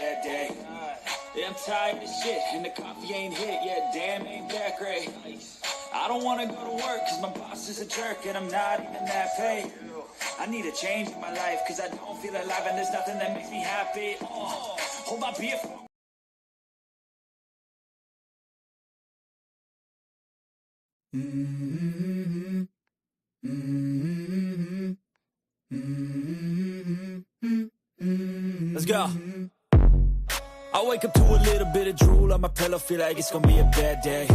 That day. Yeah, I'm tired of shit, and the coffee ain't hit. Yeah, damn, ain't that great. I don't want to go to work, cause my boss is a jerk, and I'm not even that paid. I need a change in my life, cause I don't feel alive, and there's nothing that makes me happy. Hold my beer for... Let's go. I wake up to a little bit of drool on my pillow, feel like it's gonna be a bad day.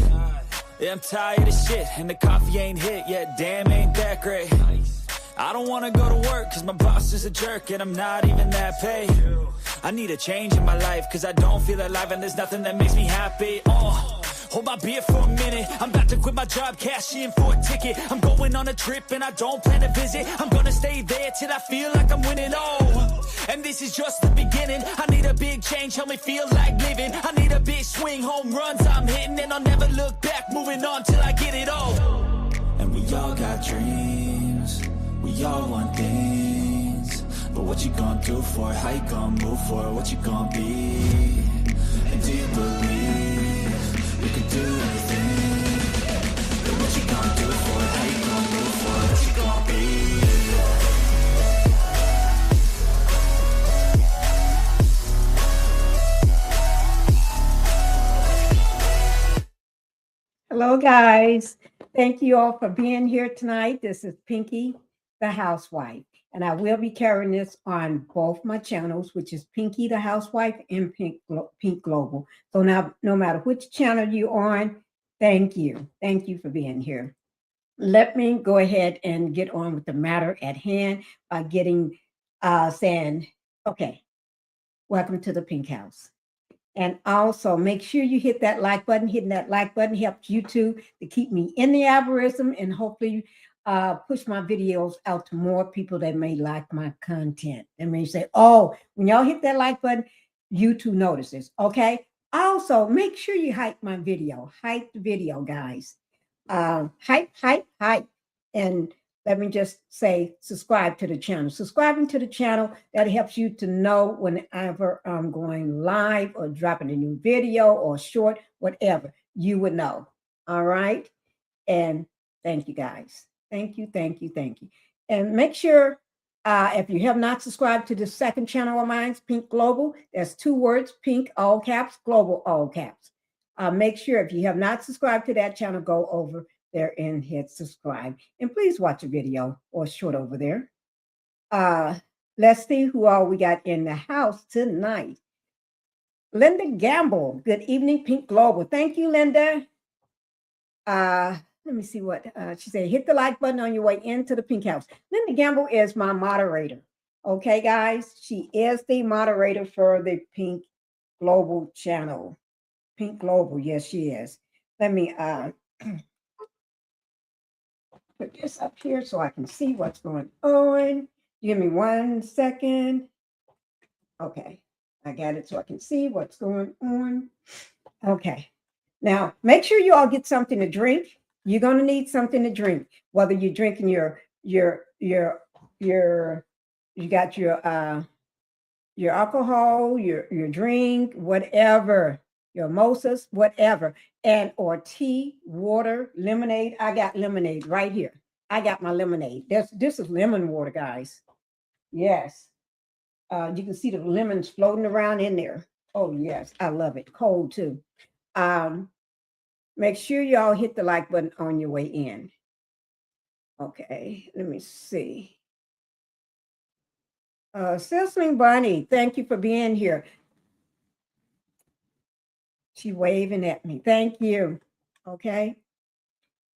Yeah, I'm tired of shit, and the coffee ain't hit. Yeah, damn, ain't that great. I don't wanna go to work, cause my boss is a jerk, and I'm not even that paid. I need a change in my life, cause I don't feel alive, and there's nothing that makes me happy. Hold my beer for a minute. I'm about to quit my job, cash in for a ticket. I'm going on a trip and I don't plan to visit. I'm gonna stay there till I feel like I'm winning. And this is just the beginning. I need a big change, help me feel like living. I need a big swing, home runs I'm hitting, and I'll never look back, moving on till I get it all. And we all got dreams, we all want things, but what you gonna do for it? How you gonna move for it? What you gonna be? And do you believe you can do anything? But what you gonna do for it? How you gonna move for it? What you gonna be? Hello, guys. Thank you all for being here tonight. This is Pinkie the Housewife, and I will be carrying this on both my channels, which is Pinkie the Housewife and Pink Global. So now, no matter which channel you're on, thank you. Thank you for being here. Let me go ahead and get on with the matter at hand by saying, okay, welcome to the Pink House. And also make sure you hit that like button. Hitting that like button helps YouTube to keep me in the algorithm and hopefully push my videos out to more people that may like my content. And may say, oh, when y'all hit that like button, YouTube notices, okay? Also, make sure you hype my video. Hype the video, guys. Hype. And let me just say, subscribe to the channel. Subscribing to the channel, that helps you to know whenever I'm going live or dropping a new video or short, whatever, you would know. All right. And thank you, guys. Thank you. And make sure, if you have not subscribed to the second channel of mine, Pink Global, there's 2 words, Pink, all caps, Global, all caps. Make sure if you have not subscribed to that channel, go over there and hit subscribe, and please watch a video or short over there. Let's see who all we got in the house tonight. Linda Gamble, good evening, Pink Global. Thank you, Linda. Let me see what she said. Hit the like button on your way into the Pink House. Linda Gamble is my moderator. Okay, guys, she is the moderator for the Pink Global channel. Pink Global, yes, she is. Let me put this up here so I can see what's going on. Give me 1 second. Okay, I got it so I can see what's going on. Okay, now make sure you all get something to drink. You're going to need something to drink, whether you're drinking you got your alcohol, your drink, whatever, your mimosas, whatever, and or tea, water, lemonade. I got lemonade right here. I got my lemonade. This is lemon water, guys. Yes. You can see the lemons floating around in there. Oh, yes. I love it. Cold, too. Make sure y'all hit the like button on your way in. Okay. Let me see. Sizzling Bunny, thank you for being here. She waving at me. Thank you. Okay.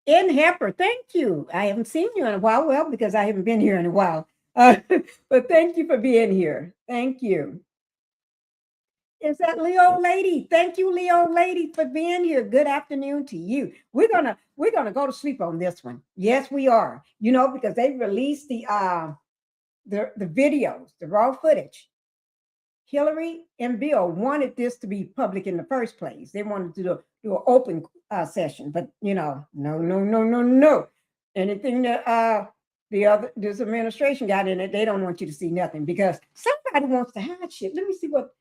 In Hepper, thank you. I haven't seen you in a while. Well, because I haven't been here in a while. But thank you for being here. Thank you. Is that Leo Lady? Thank you, Leo Lady, for being here. Good afternoon to you. We're gonna go to sleep on this one. Yes, we are. You know, because they released the videos, the raw footage. Hillary and Bill wanted this to be public in the first place. They wanted to do an open session, but you know, no. Anything that this administration got in it, they don't want you to see nothing because somebody wants to hide shit. Let me see what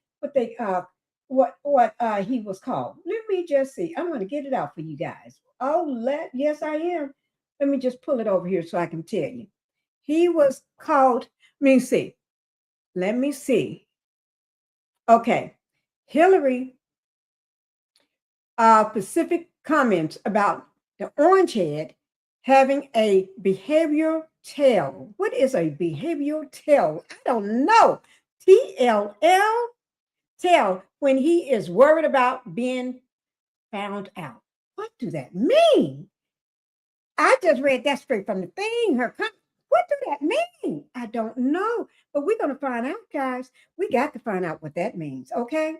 he was called. Let me just see. I'm going to get it out for you guys. Yes, I am. Let me just pull it over here so I can tell you. He was called. Let me see. Let me see. Okay, Hillary. Specific comments about the orange head having a behavioral tell. What is a behavioral tell? I don't know. TLL, tell, when he is worried about being found out. What do that mean? I just read that straight from the thing. What do that mean? I don't know. But we're going to find out, guys. We got to find out what that means, okay?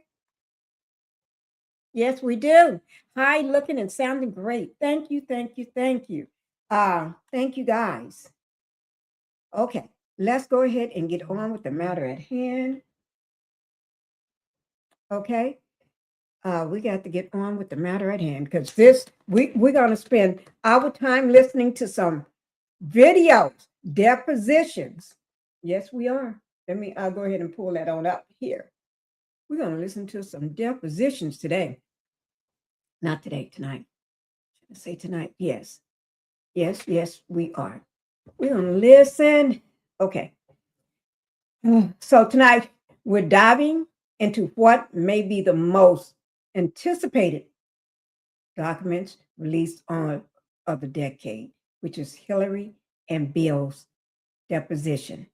Yes, we do. Hi, looking and sounding great. Thank you, thank you, thank you. Thank you, guys. Okay, let's go ahead and get on with the matter at hand. Okay, we got to get on with the matter at hand because we're going to spend our time listening to some videos, depositions. Yes, we are. I'll go ahead and pull that on up here. We're going to listen to some depositions today. Not today, tonight. Should I say tonight? Yes. Yes, we are. We're going to listen. Okay. So tonight, we're diving into what may be the most anticipated documents released of the decade, which is Hillary and Bill's deposition.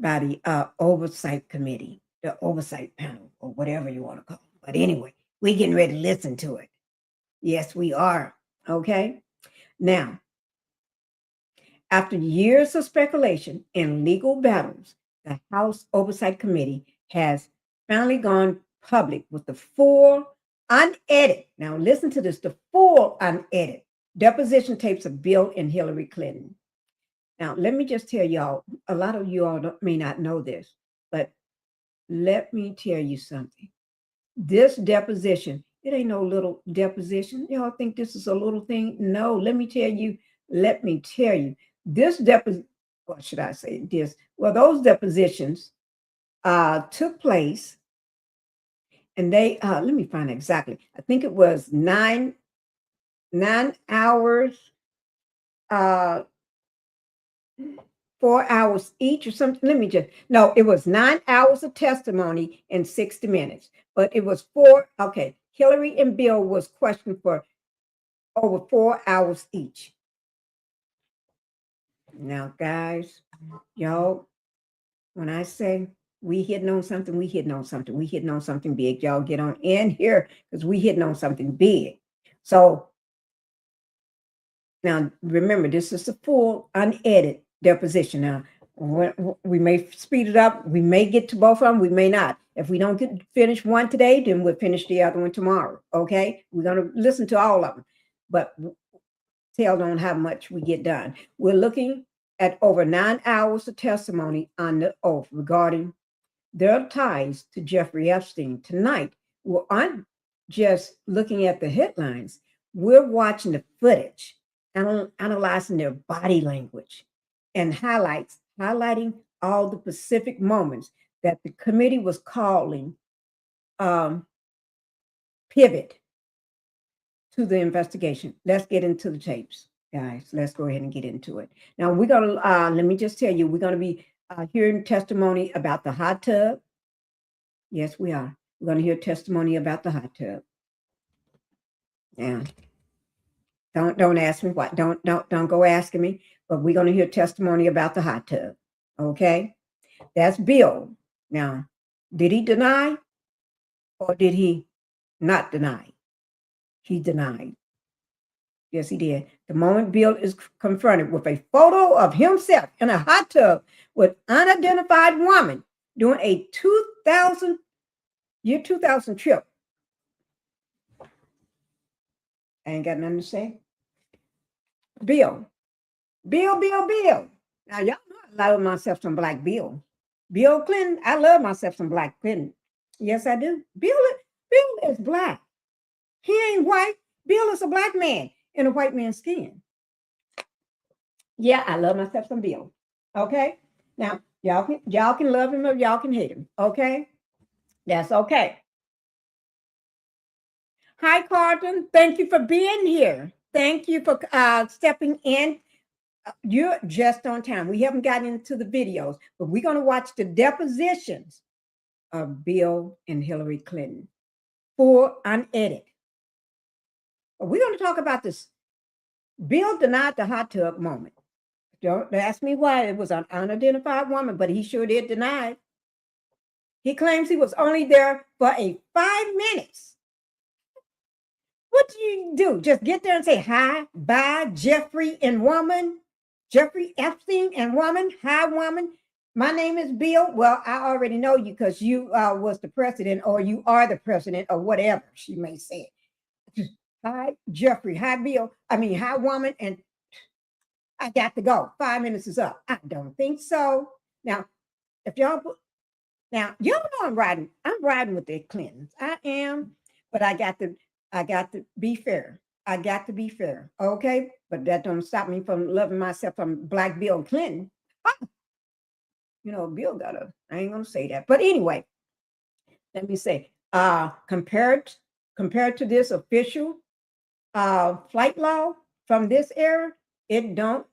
By the Oversight Committee, the Oversight Panel, or whatever you want to call it. But anyway, we're getting ready to listen to it. Yes, we are. Okay. Now, after years of speculation and legal battles, the House Oversight Committee has finally gone public with the full, unedited, now listen to this, the full, unedited deposition tapes of Bill and Hillary Clinton. Now, let me just tell y'all, a lot of you all may not know this, but let me tell you something. This deposition, it ain't no little deposition. Y'all think this is a little thing? No, let me tell you, this deposition, what should I say this? Well, those depositions took place, and they, let me find exactly. I think it was 9 hours, 4 hours each or something. It was 9 hours of testimony in 60 minutes, but it was Hillary and Bill was questioned for over 4 hours each. Now, guys, y'all, when I say we hitting on something, we hitting on something. We hitting on something big. Y'all get on in here because we hitting on something big. So now, remember, this is a full, unedited deposition. Now, we may speed it up. We may get to both of them. We may not. If we don't finish one today, then we'll finish the other one tomorrow. Okay? We're going to listen to all of them, but tell on how much we get done. We're looking at over 9 hours of testimony on the oath regarding their ties to Jeffrey Epstein. Tonight, we aren't just looking at the headlines. We're watching the footage, analyzing their body language, and highlighting all the specific moments that the committee was calling pivot to the investigation. Let's get into the tapes, guys. Let's go ahead and get into it. Now, we're going to, let me just tell you, we're going to be hearing testimony about the hot tub. Yes, we are. We're going to hear testimony about the hot tub. Now, don't ask me what. Don't go asking me. But we're going to hear testimony about the hot tub. Okay, that's Bill. Now, did he deny or did he not deny? He denied. Yes, he did. The moment Bill is confronted with a photo of himself in a hot tub with unidentified woman during a 2000 trip. I ain't got nothing to say. Bill. Now, y'all know I love myself some Black Bill. Bill Clinton, I love myself some Black Clinton. Yes, I do. Bill is Black. He ain't white. Bill is a Black man in a white man's skin. Yeah, I love myself some Bill. Okay? Now, Y'all can love him or y'all can hate him. Okay, that's okay. Hi, Carlton. Thank you for being here. Thank you for stepping in. You're just on time. We haven't gotten into the videos, but we're going to watch the depositions of Bill and Hillary Clinton for unedited. We're going to talk about this. Bill denied the hot tub moment. Don't ask me why. It was an unidentified woman, but he sure did deny it. He claims he was only there for 5 minutes. What do you do? Just get there and say, hi, bye, Jeffrey and woman, Jeffrey Epstein and woman, hi, woman. My name is Bill. Well, I already know you because you was the president, or you are the president, or whatever she may say. Hi, Jeffrey. Hi, Bill. I mean, hi, woman. And I got to go. 5 minutes is up. I don't think so. Now, if y'all know I'm riding with the Clintons. I am, but I got to be fair. I got to be fair. Okay. But that don't stop me from loving myself from Black Bill Clinton. You know, Bill I ain't gonna say that. But anyway, let me say, compared to this official flight law from this era, it don't.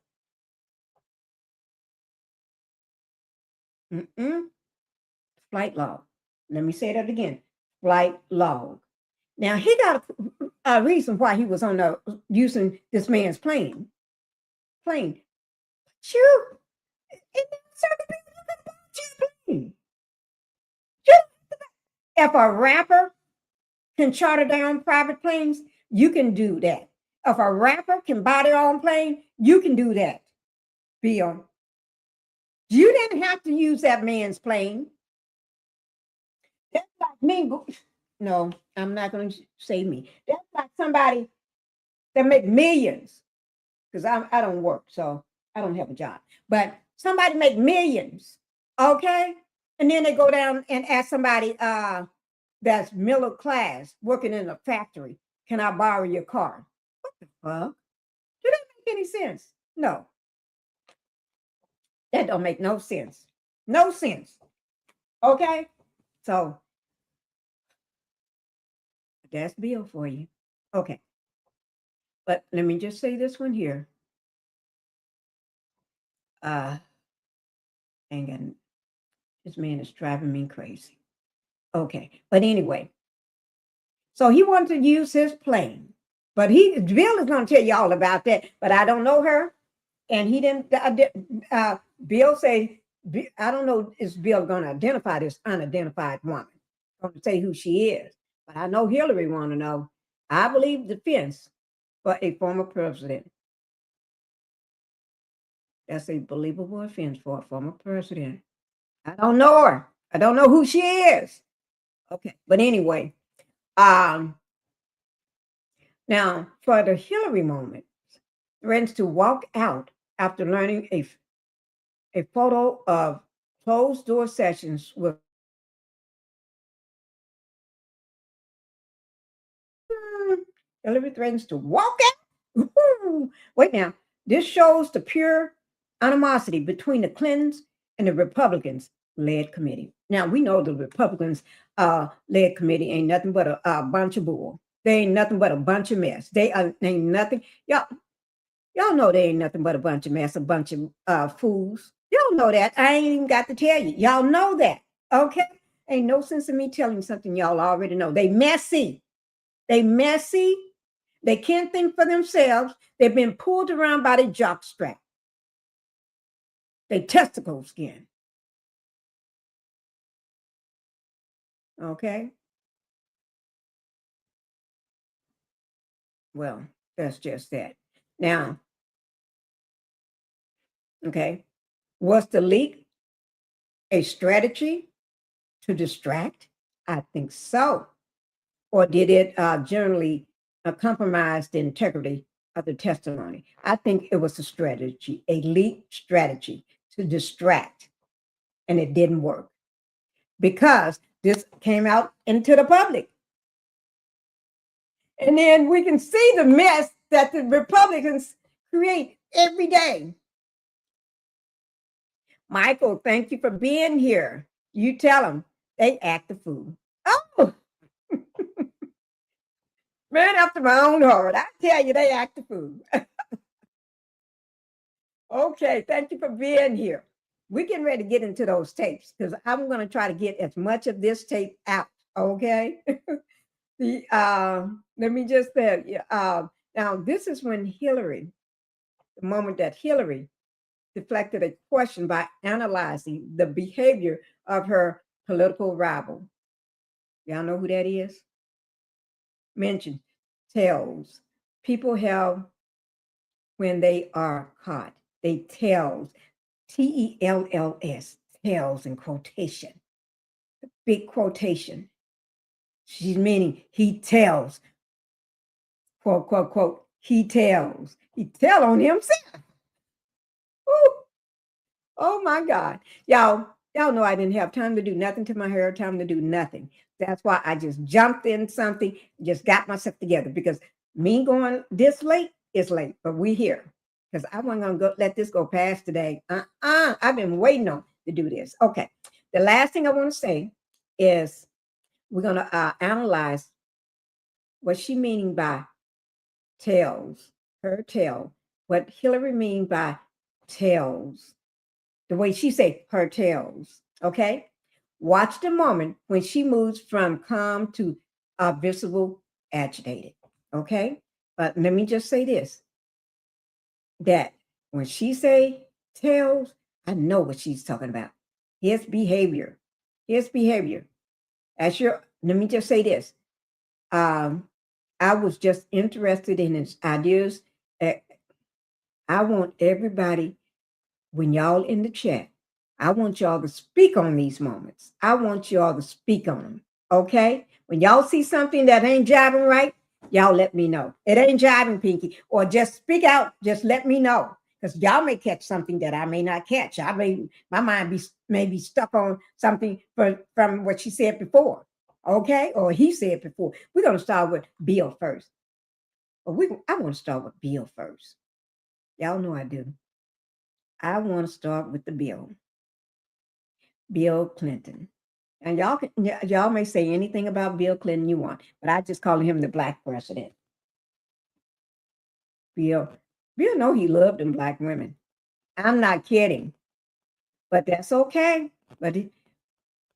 Flight log. Let me say that again. Flight log. Now he got a reason why he was on using this man's plane. Plane. If a rapper can charter their own private planes, you can do that. If a rapper can buy their own plane, you can do that. Bill, you didn't have to use that man's plane. That's like me. No, I'm not going to say me. That's like somebody that make millions, because I don't work, so I don't have a job. But somebody make millions, okay? And then they go down and ask somebody that's middle class working in a factory, can I borrow your car? What the fuck? Does that make any sense? No. That don't make no sense. No sense. Okay? So that's Bill for you. Okay. But let me just say this one here. This man is driving me crazy. Okay. But anyway, so he wanted to use his plane. But Bill is going to tell you all about that. But I don't know her. And he didn't, Bill say, I don't know, is Bill going to identify this unidentified woman? Going to say who she is. But I know Hillary want to know. I believe defense for a former president. That's a believable offense for a former president. I don't know her. I don't know who she is. Okay. But anyway, now for the Hillary moment, threatens to walk out after learning a photo of closed door sessions with Hillary threatens to walk out. Wait now, this shows the pure animosity between the Clintons and the Republicans-led committee. Now we know the Republicans-led committee ain't nothing but a bunch of bull. They ain't nothing but a bunch of mess. They ain't nothing. Y'all know they ain't nothing but a bunch of mess, a bunch of fools. Y'all know that. I ain't even got to tell you. Y'all know that. Okay? Ain't no sense in me telling you something y'all already know. They messy. They messy. They can't think for themselves. They've been pulled around by the jock strap. They testicle skin. Okay? Well, that's just that. Now, okay, was the leak a strategy to distract? I think so. Or did it generally compromise the integrity of the testimony? I think it was a strategy, a leak strategy to distract, and it didn't work because this came out into the public. And then we can see the mess that the Republicans create every day. Michael, thank you for being here. You tell them they act the fool. Oh, man after my own heart. I tell you, they act the fool. Okay, thank you for being here. We're getting ready to get into those tapes because I'm going to try to get as much of this tape out. Okay. Let me just say, now this is when Hillary, the moment that Hillary deflected a question by analyzing the behavior of her political rival. Y'all know who that is? Mentioned tells. People have when they are caught. They tells. Tells, tells in quotation. Big quotation. She's meaning he tells. Quote, quote, quote. He tells. He tell on himself. Ooh. Oh my God. Y'all know I didn't have time to do nothing to my hair, time to do nothing. That's why I just jumped in something, just got myself together because me going this late is late, but we here because I wasn't going to let this go past today. I've been waiting on to do this. Okay. The last thing I want to say is we're going to analyze what she meaning by tells, her tell, what Hillary mean by tells. The way she say her tells, okay? Watch the moment when she moves from calm to visible agitated, okay? But let me just say this, that when she say tells, I know what she's talking about. His behavior. Let me just say this. I was just interested in his ideas. I want everybody, when y'all in the chat, I want y'all to speak on these moments. I want y'all to speak on them. Okay? When y'all see something that ain't jiving right, y'all let me know. It ain't jiving, Pinky. Or just speak out. Just let me know. Because y'all may catch something that I may not catch. My mind may be stuck on something from what she said before. Okay? Or he said before. We're going to start with Bill first. I want to start with Bill first. Y'all know I do. I want to start with the Bill Clinton. And y'all may say anything about Bill Clinton you want, but I just call him the black president. Bill know he loved them black women. I'm not kidding, but that's okay. But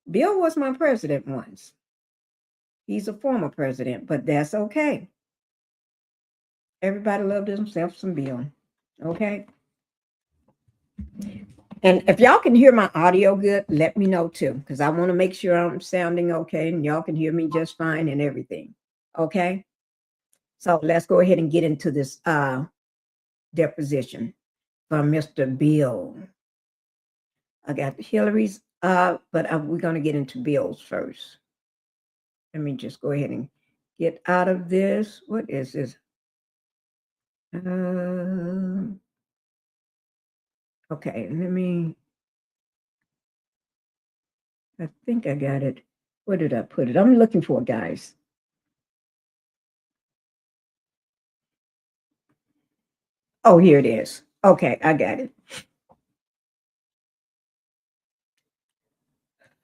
Bill was my president once. He's a former president, but that's okay. Everybody loved himself some Bill. Okay. And if y'all can hear my audio good, let me know too, because I want to make sure I'm sounding okay and y'all can hear me just fine and everything. Okay. So let's go ahead and get into this deposition from Mr. Bill. I got Hillary's, but we're going to get into Bill's first. Let me just go ahead and get out of this. What is this? Okay, I think I got it. Where did I put it? I'm looking for it, guys. Oh, here it is. Okay, I got it.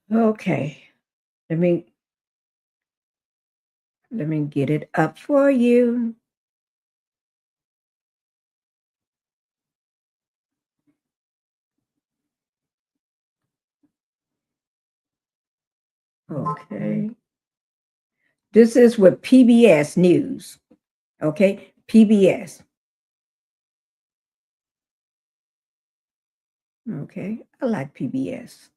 Okay, let me get it up for you. Okay. This is with PBS News. Okay, PBS. Okay, I like PBS.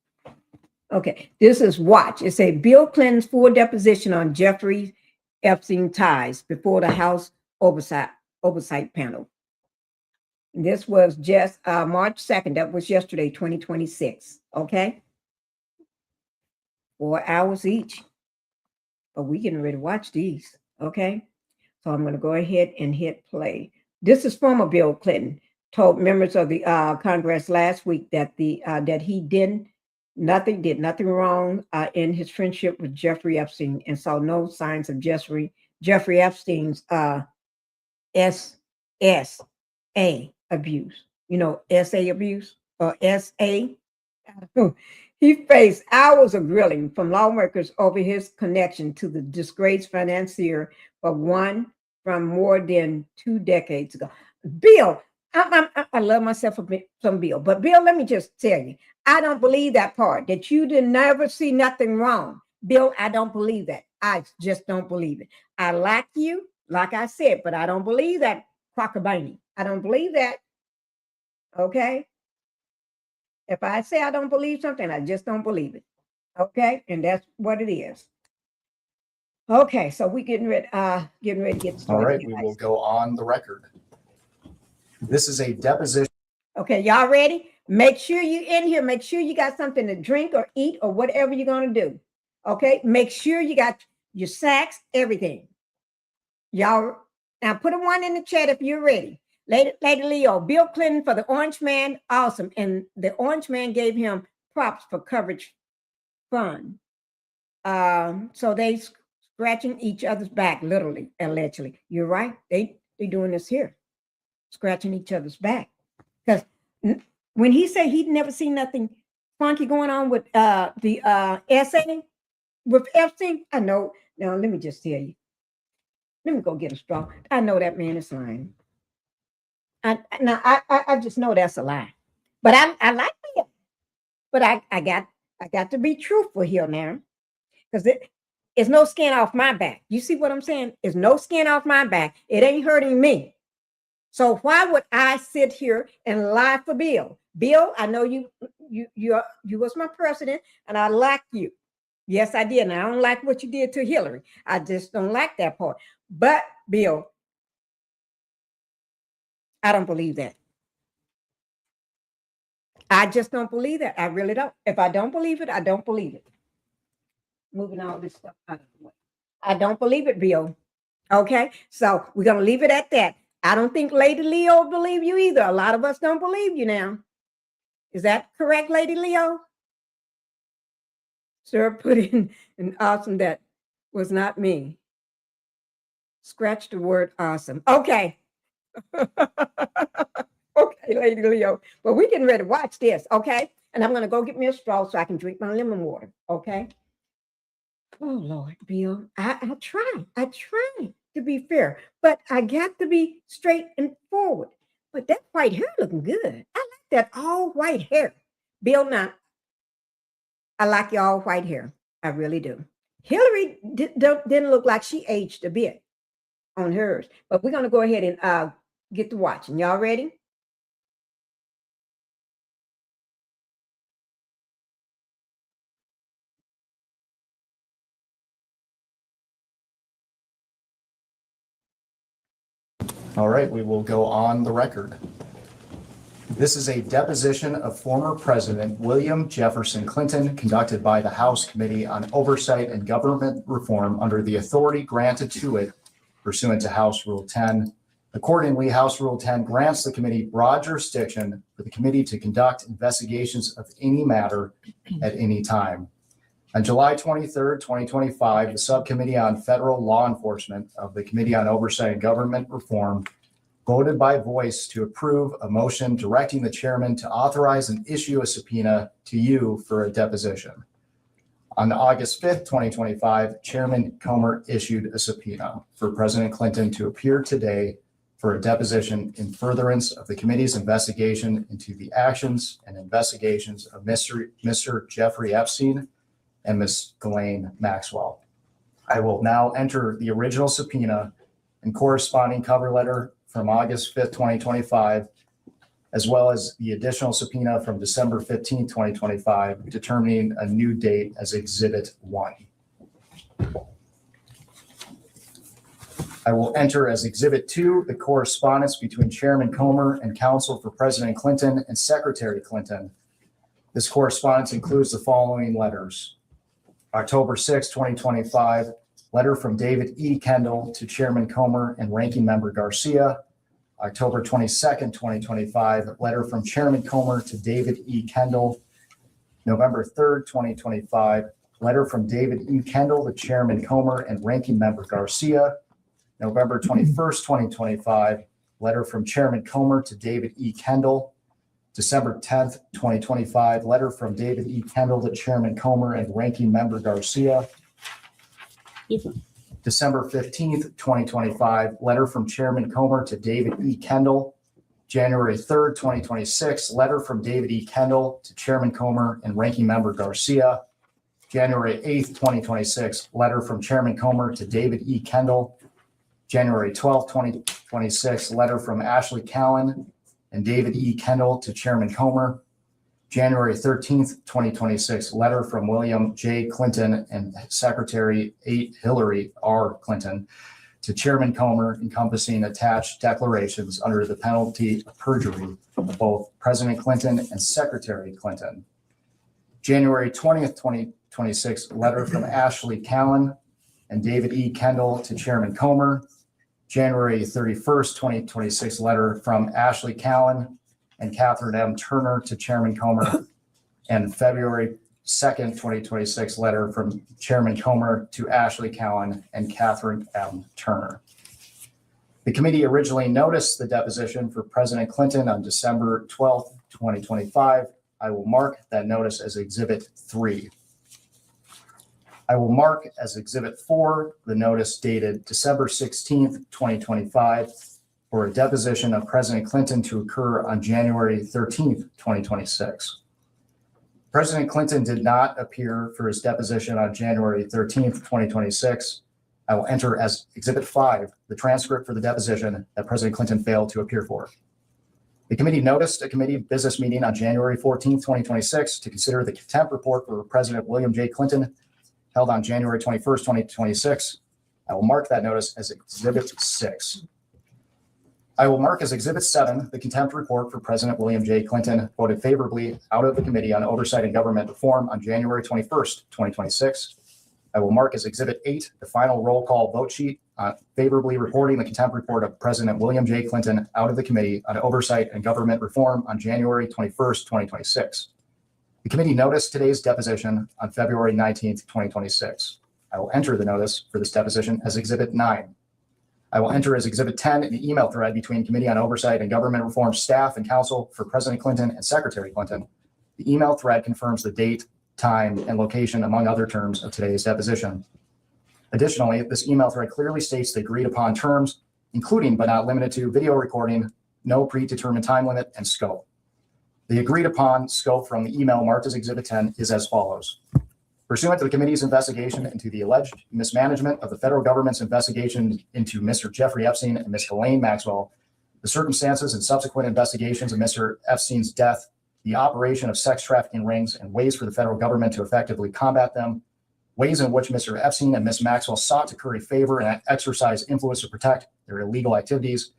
Okay, this is Watch. It says Bill Clinton's full deposition on Jeffrey Epstein ties before the House Oversight panel. And this was just March 2nd. That was yesterday, 2026. Okay, 4 hours each. But we getting ready to watch these. Okay, so I'm going to go ahead and hit play. This is former Bill Clinton told members of the Congress last week that that he did nothing wrong in his friendship with Jeffrey Epstein and saw no signs of Jeffrey Epstein's SA abuse. You know, SA abuse or SA. He faced hours of grilling from lawmakers over his connection to the disgraced financier from more than 2 decades ago. Bill, I love myself some Bill, but Bill, let me just tell you, I don't believe that part, that you did never see nothing wrong. Bill, I don't believe that. I just don't believe it. I like you, like I said, but I don't believe that cockabiny. I don't believe that. Okay? If I say I don't believe something, I just don't believe it. Okay? And that's what it is. Okay, so we getting ready to get started. All right, we will go on the record. This is a deposition. Okay, y'all ready? Make sure you in here. Make sure you got something to drink or eat or whatever you're going to do. Okay, make sure you got your sacks, everything. Y'all, now put a 1 in the chat if you're ready. Lady Leo, Bill Clinton for the Orange Man, awesome. And the Orange Man gave him props for coverage fund. So they scratching each other's back, literally, allegedly. You're right. They doing this here, scratching each other's back. Because when he said he'd never seen nothing funky going on with the essay with Epstein, I know. Now let me just tell you. Let me go get a straw. I know that man is lying. I just know that's a lie. But I like it. But I got to be truthful here now, because it's no skin off my back. You see what I'm saying? It's no skin off my back. It ain't hurting me. So why would I sit here and lie for Bill? Bill, I know you was my president, and I like you. Yes, I did. And I don't like what you did to Hillary. I just don't like that part. But Bill, I don't believe that. I just don't believe that. I really don't. If I don't believe it, I don't believe it. Moving all this stuff out of the way. I don't believe it, Bill. Okay, so we're going to leave it at that. I don't think Lady Leo believe you either. A lot of us don't believe you now. Is that correct, Lady Leo? Sir put in an awesome that was not me. Scratch the word awesome. Okay. Okay, Lady Leo. But we're getting ready to watch this, okay? And I'm going to go get me a straw so I can drink my lemon water, okay? Oh, Lord, Bill, I try to be fair, but I got to be straight and forward. But that white hair looking good. I like that all white hair. Bill, now, I like your all white hair. I really do. Hillary didn't look like she aged a bit on hers, but we're going to go ahead and get to watching. Y'all ready? All right, we will go on the record. This is a deposition of former President William Jefferson Clinton conducted by the House Committee on Oversight and Government Reform under the authority granted to it pursuant to House Rule 10. Accordingly, House Rule 10 grants the committee broad jurisdiction for the committee to conduct investigations of any matter at any time. On July 23rd, 2025, the Subcommittee on Federal Law Enforcement of the Committee on Oversight and Government Reform voted by voice to approve a motion directing the chairman to authorize and issue a subpoena to you for a deposition. On August 5th, 2025, Chairman Comer issued a subpoena for President Clinton to appear today for a deposition in furtherance of the committee's investigation into the actions and investigations of Mr. Jeffrey Epstein and Ms. Ghislaine Maxwell. I will now enter the original subpoena and corresponding cover letter from August 5th, 2025, as well as the additional subpoena from December 15th, 2025, determining a new date as Exhibit 1. I will enter as Exhibit 2 the correspondence between Chairman Comer and counsel for President Clinton and Secretary Clinton. This correspondence includes the following letters. October 6, 2025, letter from David E. Kendall to Chairman Comer and Ranking Member Garcia. October 22nd, 2025, letter from Chairman Comer to David E. Kendall. November 3rd, 2025, letter from David E. Kendall to Chairman Comer and Ranking Member Garcia. November 21st, 2025, letter from Chairman Comer to David E. Kendall. December 10th, 2025, letter from David E. Kendall to Chairman Comer and Ranking Member Garcia. December 15th, 2025, letter from Chairman Comer to David E. Kendall. January 3rd, 2026, letter from David E. Kendall to Chairman Comer and Ranking Member Garcia. January 8th, 2026, letter from Chairman Comer to David E. Kendall. January 12th, 2026, letter from Ashley Cowan and David E. Kendall to Chairman Comer. January 13th, 2026, letter from William J. Clinton and Secretary 8 Hillary R. Clinton to Chairman Comer, encompassing attached declarations under the penalty of perjury of both President Clinton and Secretary Clinton. January 20th, 2026, letter from Ashley Cowan and David E. Kendall to Chairman Comer. January 31st, 2026, letter from Ashley Cowan and Catherine M. Turner to Chairman Comer. And February 2nd, 2026, letter from Chairman Comer to Ashley Cowan and Catherine M. Turner. The committee originally noticed the deposition for President Clinton on December 12th, 2025. I will mark that notice as Exhibit 3. I will mark as Exhibit 4 the notice dated December 16th, 2025 for a deposition of President Clinton to occur on January 13th, 2026. President Clinton did not appear for his deposition on January 13th, 2026. I will enter as Exhibit 5 the transcript for the deposition that President Clinton failed to appear for. The committee noticed a committee business meeting on January 14th, 2026 to consider the contempt report for President William J. Clinton held on January 21st, 2026. I will mark that notice as Exhibit 6. I will mark as Exhibit 7 the contempt report for President William J. Clinton voted favorably out of the Committee on Oversight and Government Reform on January 21st, 2026. I will mark as Exhibit 8 the final roll call vote sheet on favorably reporting the contempt report of President William J. Clinton out of the Committee on Oversight and Government Reform on January 21st, 2026. The committee noticed today's deposition on February 19th, 2026. I will enter the notice for this deposition as Exhibit 9. I will enter as Exhibit 10 an email thread between Committee on Oversight and Government Reform staff and counsel for President Clinton and Secretary Clinton. The email thread confirms the date, time, and location, among other terms, of today's deposition. Additionally, this email thread clearly states the agreed upon terms, including but not limited to video recording, no predetermined time limit, and scope. The agreed upon scope from the email marked as Exhibit 10 is as follows. Pursuant to the committee's investigation into the alleged mismanagement of the federal government's investigation into Mr. Jeffrey Epstein and Ms. Ghislaine Maxwell, the circumstances and subsequent investigations of Mr. Epstein's death, the operation of sex trafficking rings and ways for the federal government to effectively combat them, ways in which Mr. Epstein and Ms. Maxwell sought to curry favor and exercise influence to protect their illegal activities,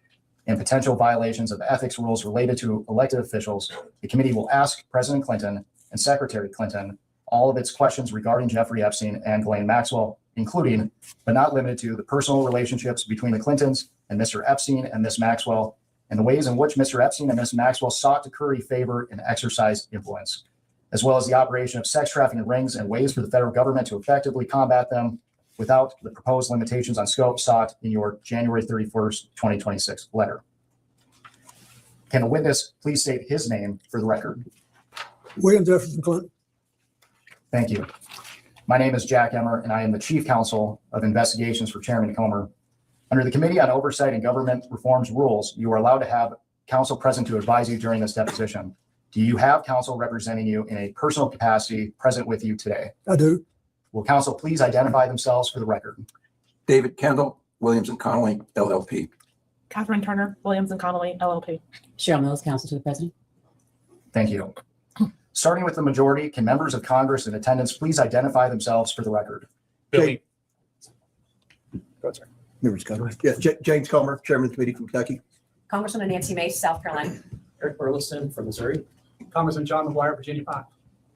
and potential violations of ethics rules related to elected officials, the committee will ask President Clinton and Secretary Clinton all of its questions regarding Jeffrey Epstein and Ghislaine Maxwell, including, but not limited to, the personal relationships between the Clintons and Mr. Epstein and Ms. Maxwell, and the ways in which Mr. Epstein and Ms. Maxwell sought to curry favor and exercise influence, as well as the operation of sex trafficking rings and ways for the federal government to effectively combat them without the proposed limitations on scope sought in your January 31st, 2026 letter. Can a witness please state his name for the record? William Jefferson Clinton. Thank you. My name is Jack Emmer, and I am the Chief Counsel of Investigations for Chairman Comer. Under the Committee on Oversight and Government Reform's rules, you are allowed to have counsel present to advise you during this deposition. Do you have counsel representing you in a personal capacity present with you today? I do. Will counsel please identify themselves for the record? David Kendall, Williams and Connolly, LLP. Catherine Turner, Williams and Connolly, LLP. Cheryl Mills, counsel to the president. Thank you. Starting with the majority, can members of Congress in attendance please identify themselves for the record? Billy. Go ahead, sir. Members Congress. Yeah, James Comer, Chairman of the Committee from Kentucky. Congresswoman Nancy Mace, South Carolina. Eric Burleson from Missouri. Congressman John McGuire, Virginia 5.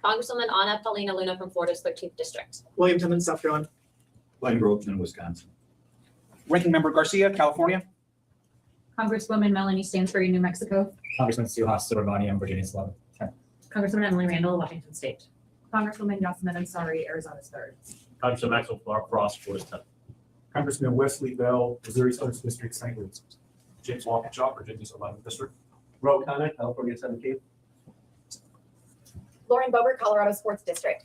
Congresswoman Anna Paulina Luna from Florida's 13th District. William Timmons, South Carolina. Glenn Groveman, Wisconsin. Ranking Member Garcia, California. Congresswoman Melanie Stansbury, New Mexico. Congressman Suhas Subramanian, Virginia 11. Congresswoman Emily Randall, Washington State. Congresswoman Yasmin Ansari, Arizona's 3rd. Congressman Maxwell Frost, Florida's 10th. Congressman Wesley Bell, Missouri's 1st District, St. Louis. James Walkinshaw, Virginia's 11th District. Ro Khanna, California 17th. Lauren Boebert, Colorado Sports District.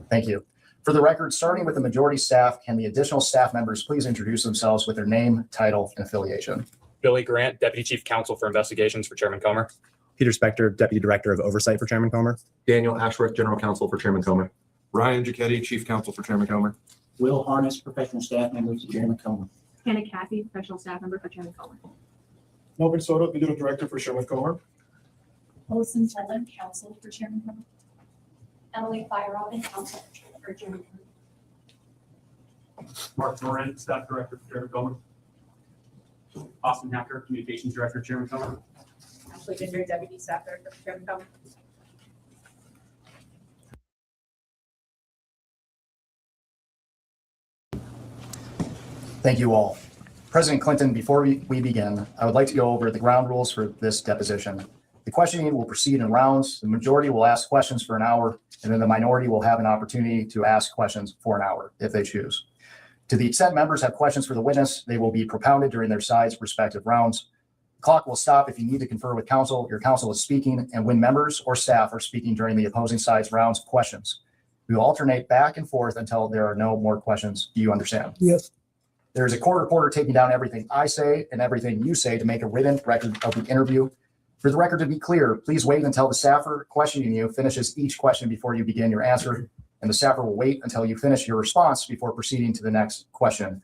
Thank you. For the record, starting with the majority staff, can the additional staff members please introduce themselves with their name, title, and affiliation? Billy Grant, Deputy Chief Counsel for Investigations for Chairman Comer. Peter Spector, Deputy Director of Oversight for Chairman Comer. Daniel Ashworth, General Counsel for Chairman Comer. Ryan Giacchetti, Chief Counsel for Chairman Comer. Will Harness, Professional Staff Member to Chairman Comer. Hannah Cathy, Professional Staff Member for Chairman Comer. Melvin Soto, Legal Director for Chairman Comer. Olson Sullivan, Counsel for Chairman Comer. Emily Feyerabend, Counsel for Chairman Comer. Mark Moran, Staff Director for Chairman Comer. Austin Hacker, Communications Director, Chairman Comer. Ashley Ginger, Deputy Staff Director for Chairman Comer. Thank you all. President Clinton, before we begin, I would like to go over the ground rules for this deposition. The questioning will proceed in rounds. The majority will ask questions for an hour, and then the minority will have an opportunity to ask questions for an hour if they choose. To the extent members have questions for the witness, they will be propounded during their side's respective rounds. The clock will stop if you need to confer with counsel. Your counsel is speaking, and when members or staff are speaking during the opposing side's rounds of questions. We will alternate back and forth until there are no more questions. Do you understand? Yes. There is a court reporter taking down everything I say and everything you say to make a written record of the interview. For the record to be clear, please wait until the staffer questioning you finishes each question before you begin your answer, and the staffer will wait until you finish your response before proceeding to the next question.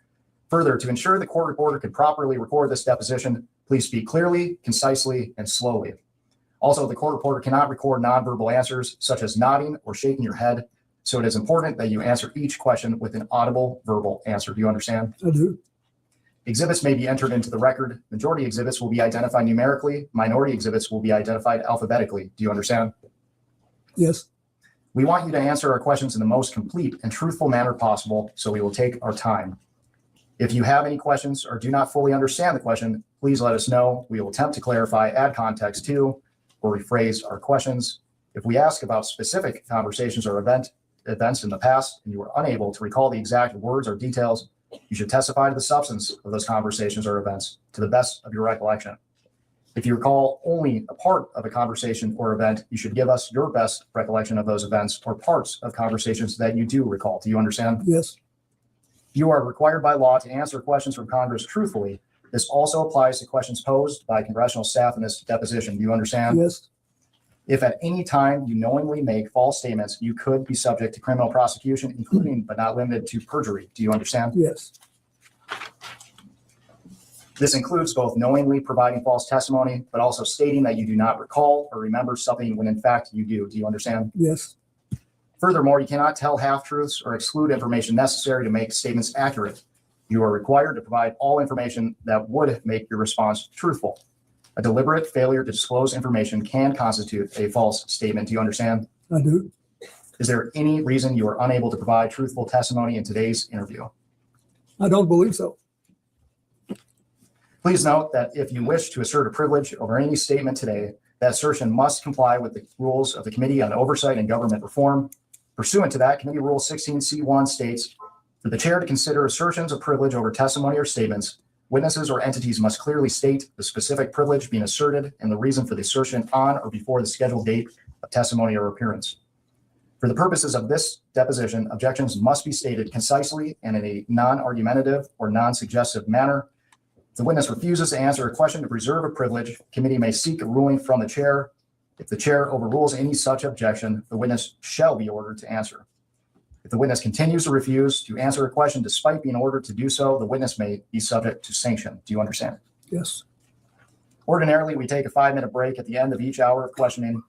Further, to ensure the court reporter can properly record this deposition, please speak clearly, concisely, and slowly. Also, the court reporter cannot record nonverbal answers such as nodding or shaking your head, so it is important that you answer each question with an audible verbal answer. Do you understand? I do. Exhibits may be entered into the record. Majority exhibits will be identified numerically. Minority exhibits will be identified alphabetically. Do you understand? Yes. We want you to answer our questions in the most complete and truthful manner possible, so we will take our time. If you have any questions or do not fully understand the question, please let us know. We will attempt to clarify, add context to, or rephrase our questions. If we ask about specific conversations or events in the past and you are unable to recall the exact words or details, you should testify to the substance of those conversations or events to the best of your recollection. If you recall only a part of a conversation or event, you should give us your best recollection of those events or parts of conversations that you do recall. Do you understand? Yes. You are required by law to answer questions from Congress truthfully. This also applies to questions posed by congressional staff in this deposition. Do you understand? Yes. If at any time you knowingly make false statements, you could be subject to criminal prosecution, including but not limited to perjury. Do you understand? Yes. This includes both knowingly providing false testimony, but also stating that you do not recall or remember something when in fact you do. Do you understand? Yes. Furthermore, you cannot tell half-truths or exclude information necessary to make statements accurate. You are required to provide all information that would make your response truthful. A deliberate failure to disclose information can constitute a false statement. Do you understand? I do. Is there any reason you are unable to provide truthful testimony in today's interview? I don't believe so. Please note that if you wish to assert a privilege over any statement today, that assertion must comply with the rules of the Committee on Oversight and Government Reform. Pursuant to that, Committee Rule 16C1 states, for the chair to consider assertions of privilege over testimony or statements, witnesses or entities must clearly state the specific privilege being asserted and the reason for the assertion on or before the scheduled date of testimony or appearance. For the purposes of this deposition, objections must be stated concisely and in a non-argumentative or non-suggestive manner. If the witness refuses to answer a question to preserve a privilege, the committee may seek a ruling from the chair. If the chair overrules any such objection, the witness shall be ordered to answer. If the witness continues to refuse to answer a question despite being ordered to do so, the witness may be subject to sanction. Do you understand? Yes. Ordinarily, we take a 5-minute break at the end of each hour of questioning,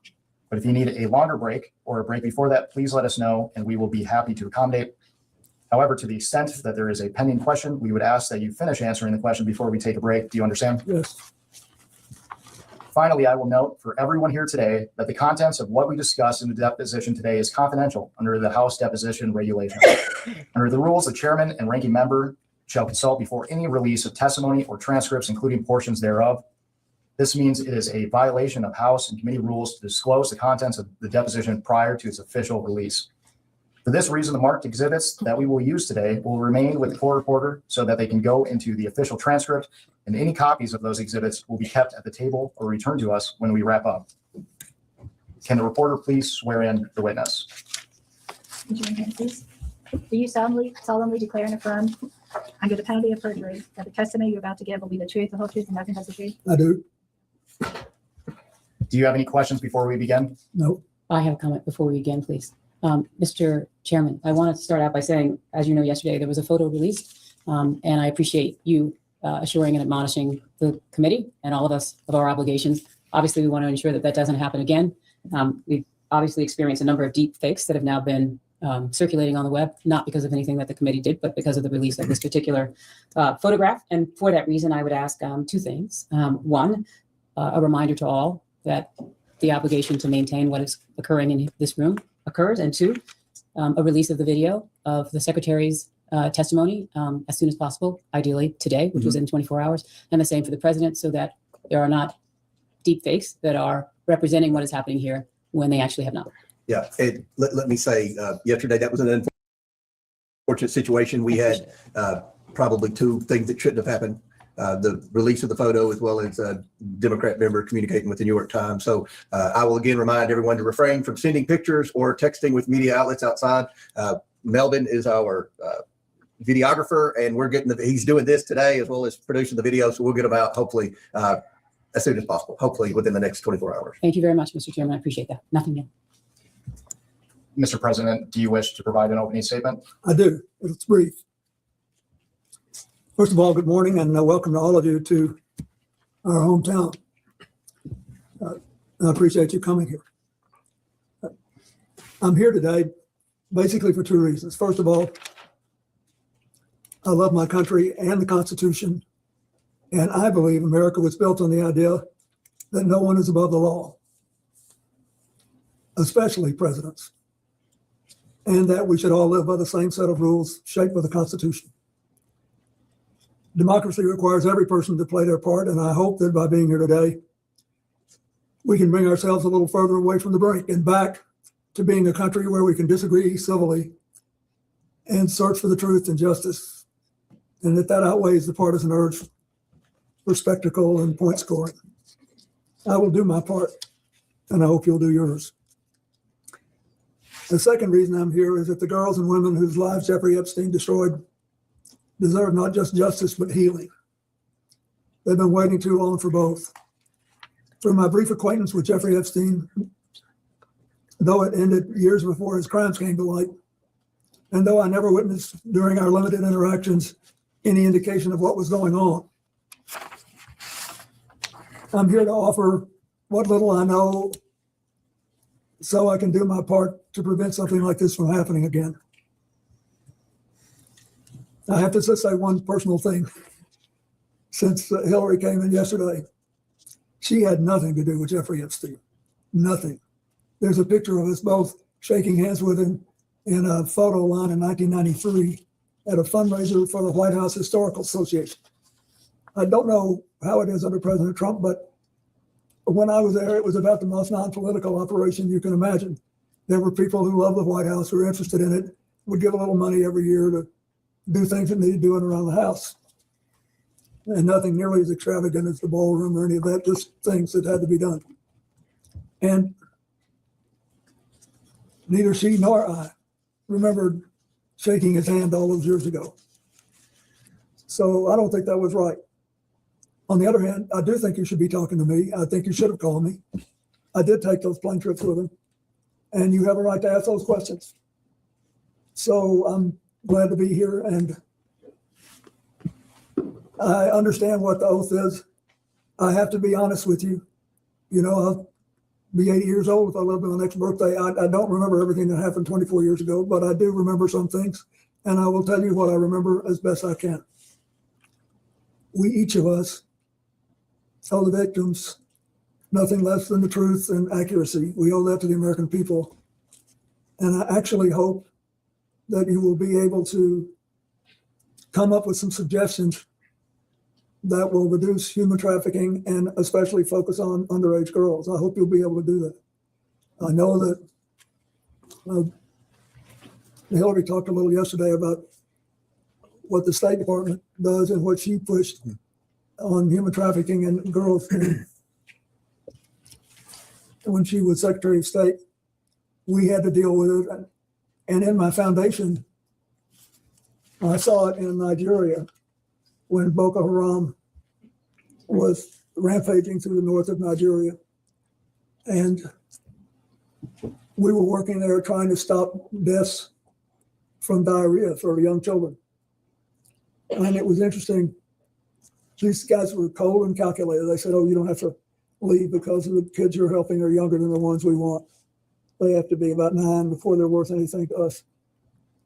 but if you need a longer break or a break before that, please let us know and we will be happy to accommodate. However, to the extent that there is a pending question, we would ask that you finish answering the question before we take a break. Do you understand? Yes. Finally, I will note for everyone here today that the contents of what we discuss in the deposition today is confidential under the House Deposition Regulation. Under the rules, the chairman and ranking member shall consult before any release of testimony or transcripts, including portions thereof. This means it is a violation of House and committee rules to disclose the contents of the deposition prior to its official release. For this reason, the marked exhibits that we will use today will remain with the court reporter so that they can go into the official transcript, and any copies of those exhibits will be kept at the table or returned to us when we wrap up. Can the reporter please swear in the witness? Raise your hand, please. Do you solemnly declare and affirm, under the penalty of perjury, that the testimony you're about to give will be the truth, the whole truth, and nothing but the truth? I do. Do you have any questions before we begin? No. I have a comment before we begin, please. Mr. Chairman, I wanted to start out by saying, as you know, yesterday there was a photo released, and I appreciate you assuring and admonishing the committee and all of us of our obligations. Obviously, we want to ensure that that doesn't happen again. We've obviously experienced a number of deep fakes that have now been circulating on the web, not because of anything that the committee did, but because of the release of this particular photograph. And for that reason, I would ask two things. One, a reminder to all that the obligation to maintain what is occurring in this room occurs. And two, a release of the video of the secretary's testimony as soon as possible, ideally today, which was in 24 hours, and the same for the president, so that there are not deep fakes that are representing what is happening here when they actually have not. Yeah, let me say, yesterday, that was an unfortunate situation. We had probably two things that shouldn't have happened. The release of the photo, as well as a Democrat member communicating with the New York Times. So I will again remind everyone to refrain from sending pictures or texting with media outlets outside. Melvin is our videographer, and we're getting he's doing this today as well as producing the video. So we'll get them out hopefully as soon as possible, hopefully within the next 24 hours. Thank you very much, Mr. Chairman. I appreciate that. Nothing new. Mr. President, do you wish to provide an opening statement? I do. It's brief. First of all, good morning and welcome to all of you to our hometown. I appreciate you coming here. I'm here today basically for two reasons. First of all, I love my country and the Constitution, and I believe America was built on the idea that no one is above the law, especially presidents, and that we should all live by the same set of rules shaped by the Constitution. Democracy requires every person to play their part, and I hope that by being here today, we can bring ourselves a little further away from the brink and back to being a country where we can disagree civilly and search for the truth and justice, and that outweighs the partisan urge for spectacle and point scoring. I will do my part, and I hope you'll do yours. The second reason I'm here is that the girls and women whose lives Jeffrey Epstein destroyed deserve not just justice, but healing. They've been waiting too long for both. Through my brief acquaintance with Jeffrey Epstein, though it ended years before his crimes came to light, and though I never witnessed during our limited interactions any indication of what was going on, I'm here to offer what little I know so I can do my part to prevent something like this from happening again. I have to just say one personal thing. Since Hillary came in yesterday, she had nothing to do with Jeffrey Epstein. Nothing. There's a picture of us both shaking hands with him in a photo line in 1993 at a fundraiser for the White House Historical Association. I don't know how it is under President Trump, but when I was there, it was about the most non-political operation you can imagine. There were people who love the White House, who were interested in it, would give a little money every year to do things that needed doing around the house. And nothing nearly as extravagant as the ballroom or any of that, just things that had to be done. And neither she nor I remembered shaking his hand all those years ago. So I don't think that was right. On the other hand, I do think you should be talking to me. I think you should have called me. I did take those plane trips with him, and you have a right to ask those questions. So I'm glad to be here, and I understand what the oath is. I have to be honest with you. You know, I'll be 80 years old if I live to my next birthday. I don't remember everything that happened 24 years ago, but I do remember some things, and I will tell you what I remember as best I can. We, each of us, owe the victims nothing less than the truth and accuracy. We owe that to the American people. And I actually hope that you will be able to come up with some suggestions that will reduce human trafficking and especially focus on underage girls. I hope you'll be able to do that. I know that Hillary talked a little yesterday about what the State Department does and what she pushed on human trafficking and girls. when she was Secretary of State, we had to deal with it. And in my foundation, I saw it in Nigeria when Boko Haram was rampaging through the north of Nigeria. And we were working there trying to stop deaths from diarrhea for young children. And it was interesting. These guys were cold and calculated. They said, oh, you don't have to leave because the kids you're helping are younger than the ones we want. They have to be about 9 before they're worth anything to us.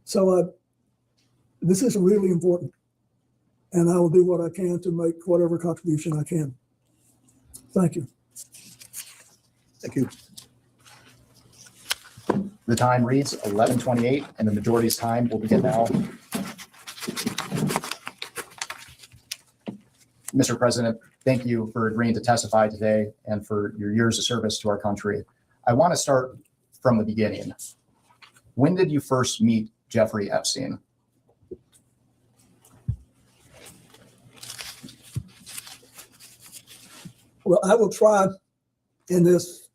So this is really important. And I will do what I can to make whatever contribution I can. Thank you. Thank you. The time reads 11:28, and the majority's time will begin now. Mr. President, thank you for agreeing to testify today and for your years of service to our country. I want to start from the beginning. When did you first meet Jeffrey Epstein? Well, I will try in this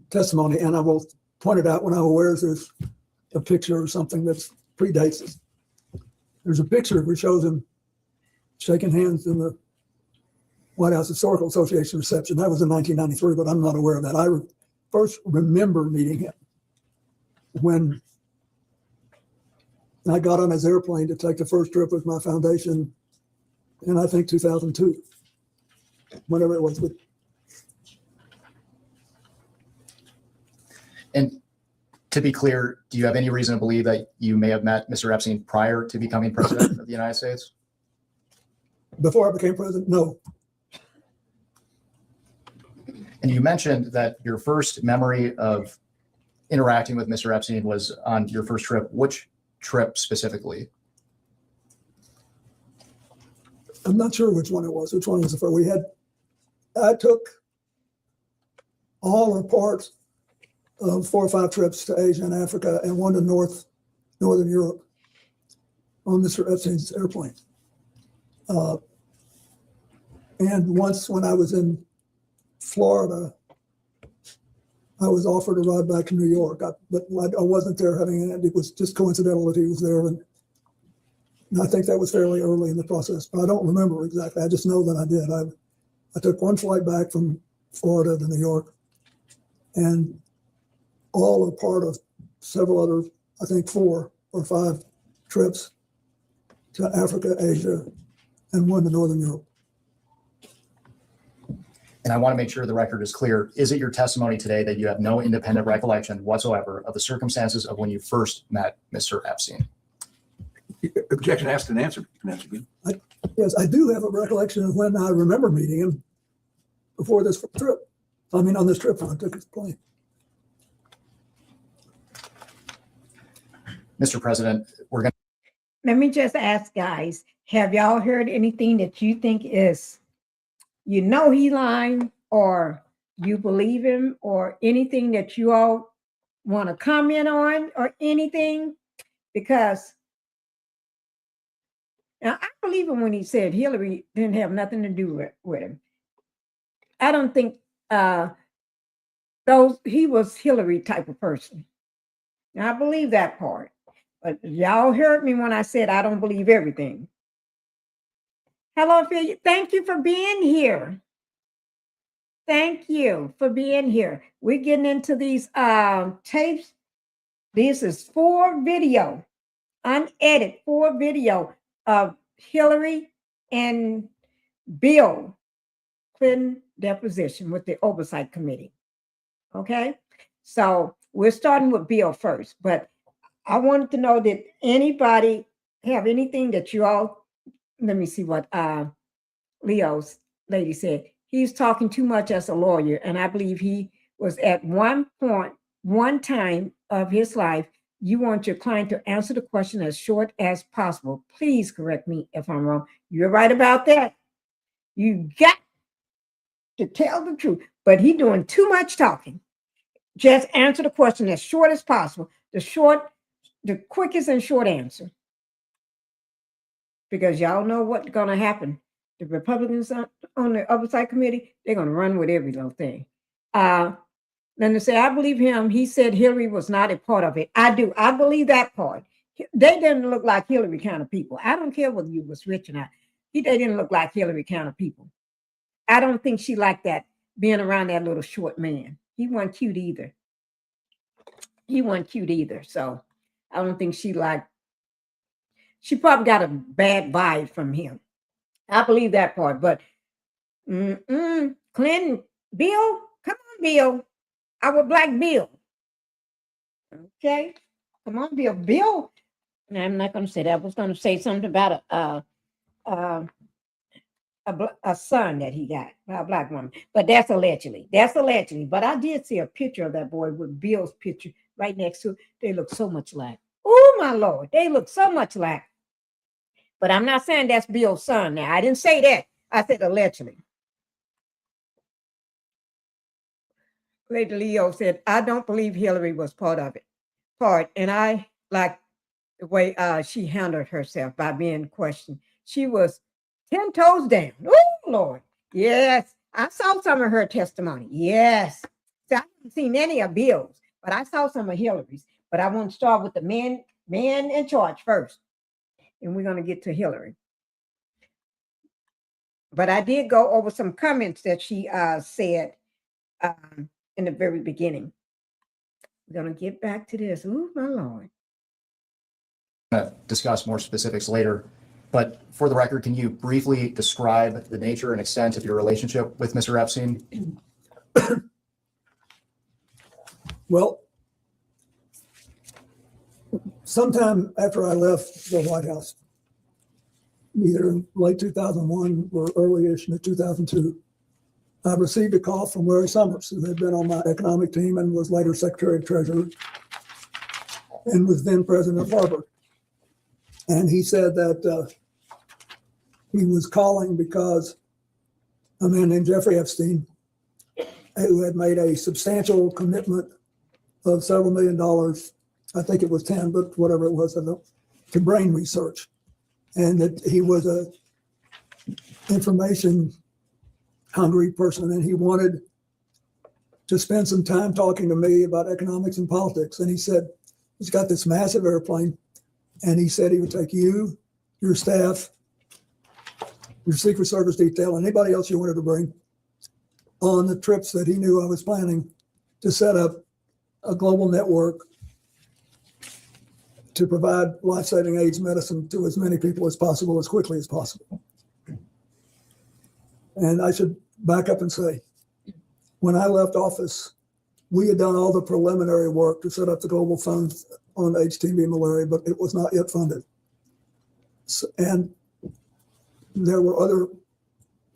testimony, and I will point it out when I'm aware there's a picture or something that predates it. There's a picture which shows him shaking hands in the White House Historical Association reception. That was in 1993, but I'm not aware of that. I first remember meeting him when I got on his airplane to take the first trip with my foundation in, I think, 2002, whenever it was. And to be clear, do you have any reason to believe that you may have met Mr. Epstein prior to becoming president of the United States? Before I became president, no. And you mentioned that your first memory of interacting with Mr. Epstein was on your first trip. Which trip specifically? I'm not sure which one it was. Which one was the first? I took all or parts of 4 or 5 trips to Asia and Africa and one to Northern Europe on Mr. Epstein's airplane. And once when I was in Florida, I was offered a ride back to New York, but I wasn't there it was just coincidental that he was there. And I think that was fairly early in the process, but I don't remember exactly. I just know that I did. I took one flight back from Florida to New York, and all are part of several other, I think 4 or 5 trips to Africa, Asia, and one to Northern Europe. And I want to make sure the record is clear. Is it your testimony today that you have no independent recollection whatsoever of the circumstances of when you first met Mr. Epstein? Objection asked and answered. Yes, I do have a recollection of when I remember meeting him before this trip. I mean, on this trip when I took his plane. Mr. President, we're going to. Let me just ask, guys, have y'all heard anything that you think is, you know, he lying, or you believe him, or anything that you all want to comment on, or anything? Because now I believe him when he said Hillary didn't have nothing to do with him. I don't think he was Hillary type of person. Now I believe that part, but y'all heard me when I said I don't believe everything. Hello, Phil. Thank you for being here. Thank you for being here. We're getting into these tapes. This is 4 video, unedited 4 video of Hillary and Bill Clinton deposition with the Oversight Committee. Okay, so we're starting with Bill first, but I wanted to know, did anybody have anything that you all, let me see what Leo's lady said. He's talking too much as a lawyer, and I believe he was at one time of his life. You want your client to answer the question as short as possible. Please correct me if I'm wrong. You're right about that. You got to tell the truth, but he's doing too much talking. Just answer the question as short as possible. The quickest and short answer. Because y'all know what's going to happen. The Republicans on the Oversight Committee, they're going to run with every little thing. Then they say, I believe him. He said Hillary was not a part of it. I do. I believe that part. They didn't look like Hillary kind of people. I don't care whether you was rich or not. They didn't look like Hillary kind of people. I don't think she liked that, being around that little short man. He wasn't cute either. So I don't think she probably got a bad vibe from him. I believe that part. But Clinton, Bill, come on, Bill. Our black Bill. Okay. Come on, Bill. Bill. I'm not going to say that. I was going to say something about a son that he got by a black woman. But that's allegedly. But I did see a picture of that boy with Bill's picture right next to it. They look so much alike. Oh, my Lord. They look so much alike. But I'm not saying that's Bill's son now. I didn't say that. I said allegedly. Lady Leo said, I don't believe Hillary was part of it. And I like the way she handled herself by being questioned. She was 10 toes down. Oh, Lord. Yes. I saw some of her testimony. Yes. So I haven't seen any of Bill's, but I saw some of Hillary's. But I want to start with the man in charge first. And we're going to get to Hillary. But I did go over some comments that she said in the very beginning. We're going to get back to this. Ooh, my Lord. Discuss more specifics later. But for the record, can you briefly describe the nature and extent of your relationship with Mr. Epstein? Well, sometime after I left the White House, either in late 2001 or early-ish in 2002, I received a call from Larry Summers, who had been on my economic team and was later Secretary of Treasury and was then president of Harvard. And he said that he was calling because a man named Jeffrey Epstein, who had made a substantial commitment of several $1 million, I think it was 10, but whatever it was, to brain research. And that he was a information hungry person, and he wanted to spend some time talking to me about economics and politics. And he said, he's got this massive airplane, and he said he would take you, your staff, your Secret Service detail, and anybody else you wanted to bring on the trips that he knew I was planning to set up a global network to provide life-saving AIDS medicine to as many people as possible, as quickly as possible. And I should back up and say, when I left office, we had done all the preliminary work to set up the global fund on HTB malaria, but it was not yet funded. And there were other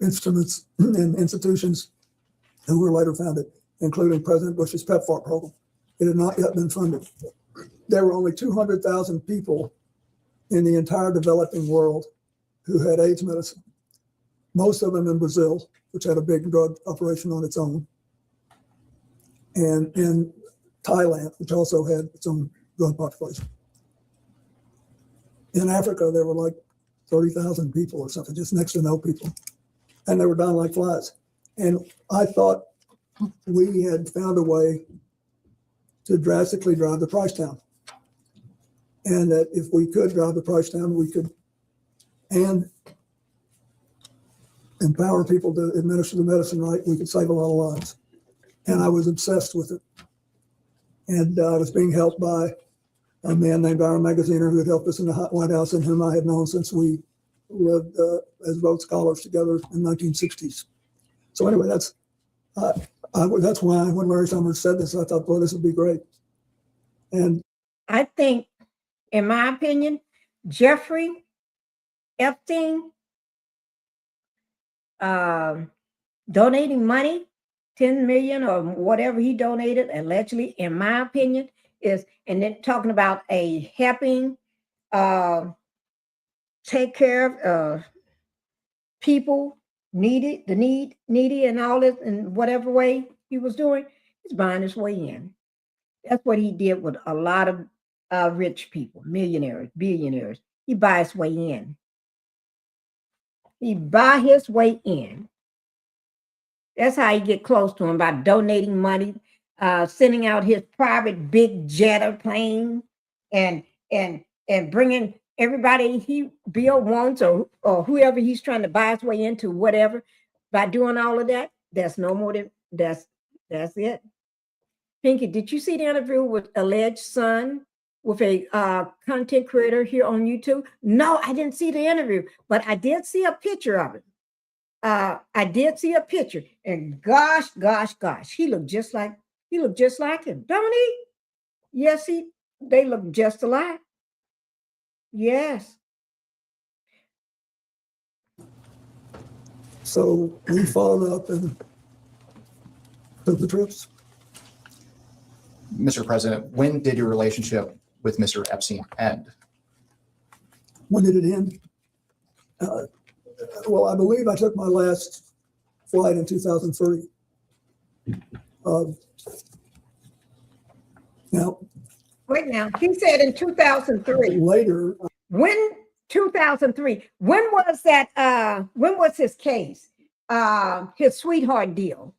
instruments and institutions who were later founded, including President Bush's PEPFAR program. It had not yet been funded. There were only 200,000 people in the entire developing world who had AIDS medicine, most of them in Brazil, which had a big drug operation on its own, and in Thailand, which also had its own drug population. In Africa, there were like 30,000 people or something, just next to no people, and they were dying like flies. And I thought we had found a way to drastically drive the price down. And that if we could drive the price down, we could, and empower people to administer the medicine right, we could save a lot of lives. And I was obsessed with it. And I was being helped by a man named Ira Magaziner, who had helped us in the White House and whom I had known since we lived as Rhodes Scholars together in the 1960s. So anyway, that's why when Larry Summers said this, I thought, well, this would be great. And I think, in my opinion, Jeffrey Epstein donating money, 10 million or whatever he donated, allegedly, in my opinion, is, and then talking about a helping take care of people needy and all this, in whatever way he was doing, he's buying his way in. That's what he did with a lot of rich people, millionaires, billionaires. He buys his way in. He buy his way in. That's how you get close to him, by donating money sending out his private big jet plane and bringing everybody Bill wants or whoever he's trying to buy his way into, whatever. By doing all of that, there's no more than that's it. Pinkie, did you see the interview with alleged son with a content creator here on YouTube? No, I didn't see the interview, but I did see a picture of it. I did see a picture, and gosh, he looked just like him, don't he? Yes, they look just alike. Yes. So we followed up and took the trips. Mr. President, when did your relationship with Mr. Epstein end? When did it end? Well, I believe I took my last flight in 2003. Now, wait now, he said in 2003. Later. When 2003, when was that, when was his case? His sweetheart deal.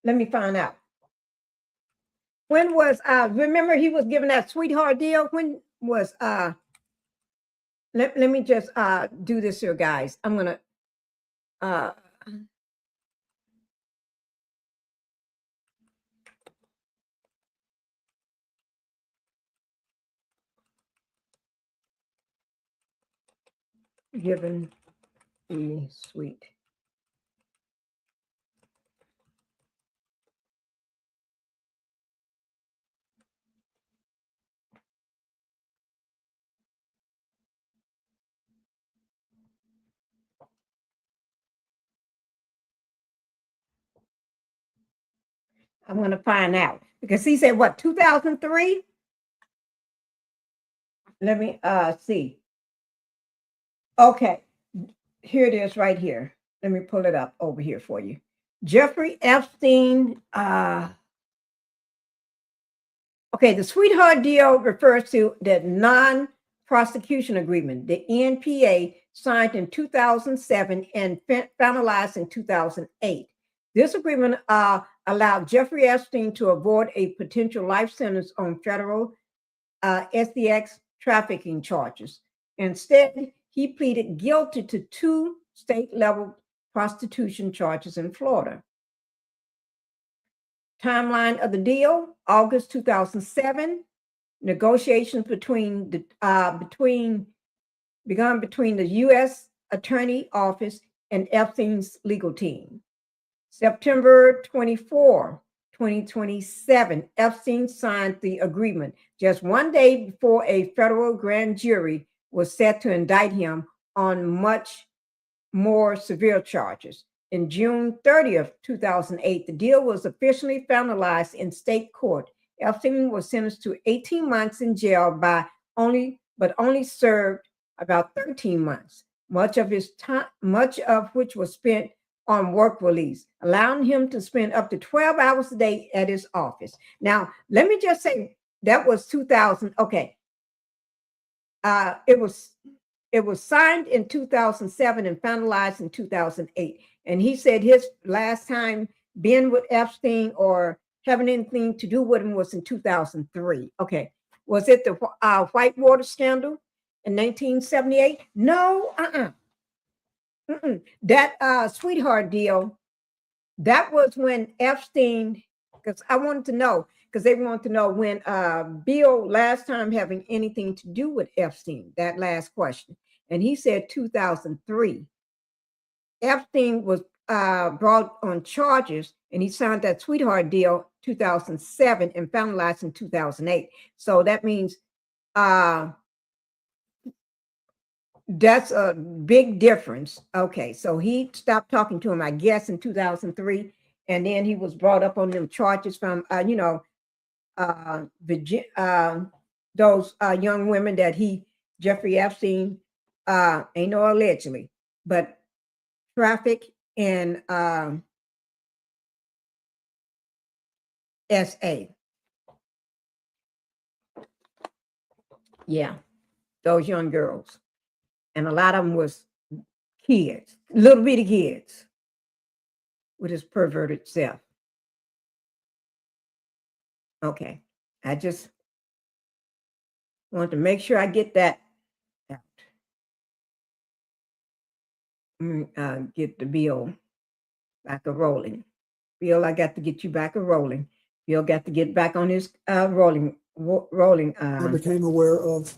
Let me find out. When was, remember he was given that sweetheart deal? When was, let me just do this here, guys. I'm gonna, given the sweet. I'm going to find out because he said, what, 2003? Let me see. Okay, here it is right here. Let me pull it up over here for you. Jeffrey Epstein. Okay, the sweetheart deal refers to the non-prosecution agreement, the NPA, signed in 2007 and finalized in 2008. This agreement allowed Jeffrey Epstein to avoid a potential life sentence on federal SDX trafficking charges. Instead, he pleaded guilty to 2 state-level prostitution charges in Florida. Timeline of the deal: August 2007. Negotiations began between the U.S. Attorney Office and Epstein's legal team. September 24, 2027, Epstein signed the agreement just one day before a federal grand jury was set to indict him on much more severe charges. In June 30th, 2008, the deal was officially finalized in state court. Epstein was sentenced to 18 months in jail but only served about 13 months, much of which was spent on work release, allowing him to spend up to 12 hours a day at his office. Now, let me just say that was 2000. Okay. It was signed in 2007 and finalized in 2008. And he said his last time being with Epstein or having anything to do with him was in 2003. Okay. Was it the Whitewater scandal in 1978? No, That sweetheart deal, that was when Epstein, because I wanted to know, because they wanted to know when Bill last time having anything to do with Epstein, that last question. And he said 2003. Epstein was brought on charges and he signed that sweetheart deal 2007 and finalized in 2008. So that means that's a big difference. Okay, so he stopped talking to him, I guess, in 2003, and then he was brought up on them charges from, those young women that Jeffrey Epstein, ain't no allegedly, but traffic and SA. Yeah, those young girls. And a lot of them was kids, little bitty kids with his perverted self. Okay. I just want to make sure I get that out. Get the bill back a rolling. Bill, I got to get you back a rolling. Bill got to get back on his rolling. I became aware of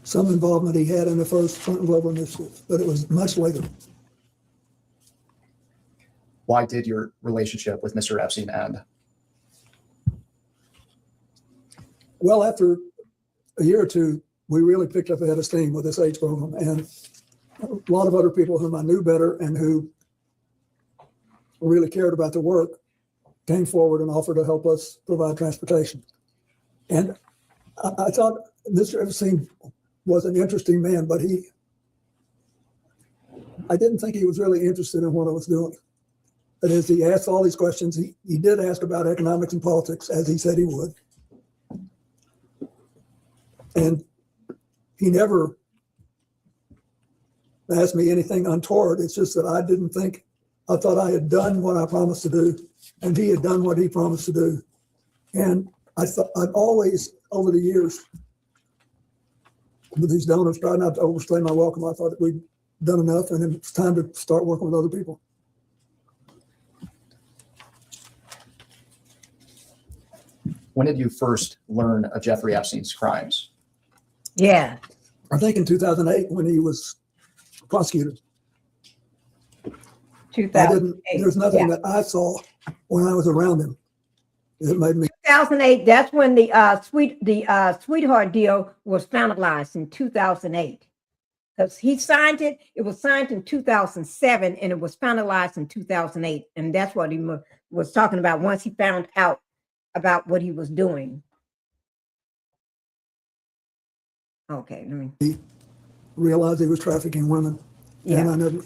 some involvement he had in the first Clinton Global Initiative, but it was much later. Why did your relationship with Mr. Epstein end? Well, after a year or two, we really picked up a head of steam with this AIDS program, and a lot of other people whom I knew better and who really cared about the work came forward and offered to help us provide transportation. And I thought Mr. Epstein was an interesting man, but I didn't think he was really interested in what I was doing. That is, he asked all these questions. He did ask about economics and politics, as he said he would. And he never asked me anything untoward. It's just that I thought I had done what I promised to do, and he had done what he promised to do. And I thought I'd always, over the years, with these donors, tried not to overstay my welcome. I thought that we'd done enough, and it's time to start working with other people. When did you first learn of Jeffrey Epstein's crimes? Yeah. I think in 2008 when he was prosecuted. 2008. There's nothing that I saw when I was around him. It made me. 2008. That's when the sweetheart deal was finalized in 2008. Because he signed it. It was signed in 2007, and it was finalized in 2008. And that's what he was talking about once he found out about what he was doing. Okay, let me. He realized he was trafficking women. Yeah. And I never.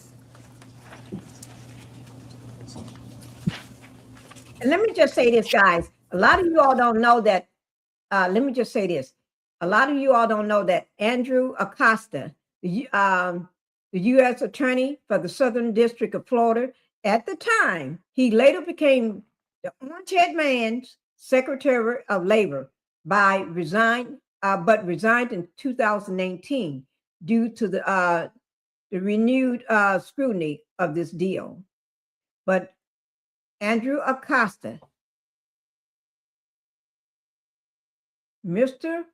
And let me just say this, guys. A lot of you all don't know that. Let me just say this. A lot of you all don't know that Andrew Acosta, the U.S. Attorney for the Southern District of Florida, at the time, he later became the orange-haired man's Secretary of Labor but resigned in 2019 due to the renewed scrutiny of this deal. But Andrew Acosta, Mr.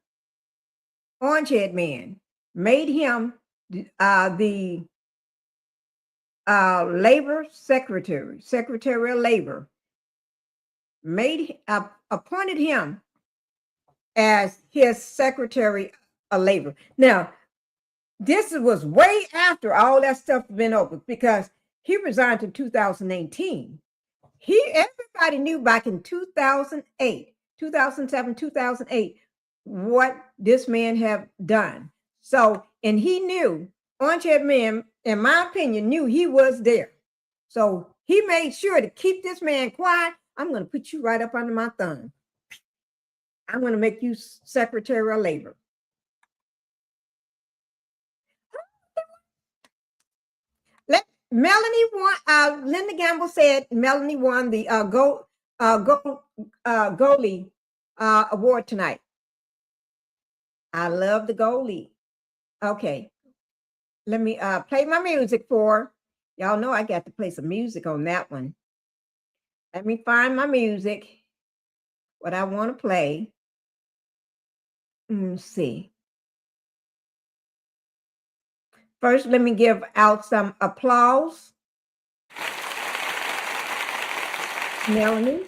Orange-haired man, made him the Labor Secretary of Labor, appointed him as his Secretary of Labor. Now, this was way after all that stuff had been over, because he resigned in 2018. Everybody knew back in 2008, 2007, 2008, what this man had done. So, and he knew, orange-haired man, in my opinion, knew he was there. So he made sure to keep this man quiet. I'm going to put you right up under my thumb. I'm going to make you Secretary of Labor. Melanie won. Linda Gamble said Melanie won the goalie award tonight. I love the goalie. Okay, let me play my music for y'all. Know I got to play some music on that one. Let me find my music. What I want to play. Let's see. First, let me give out some applause. Melanie.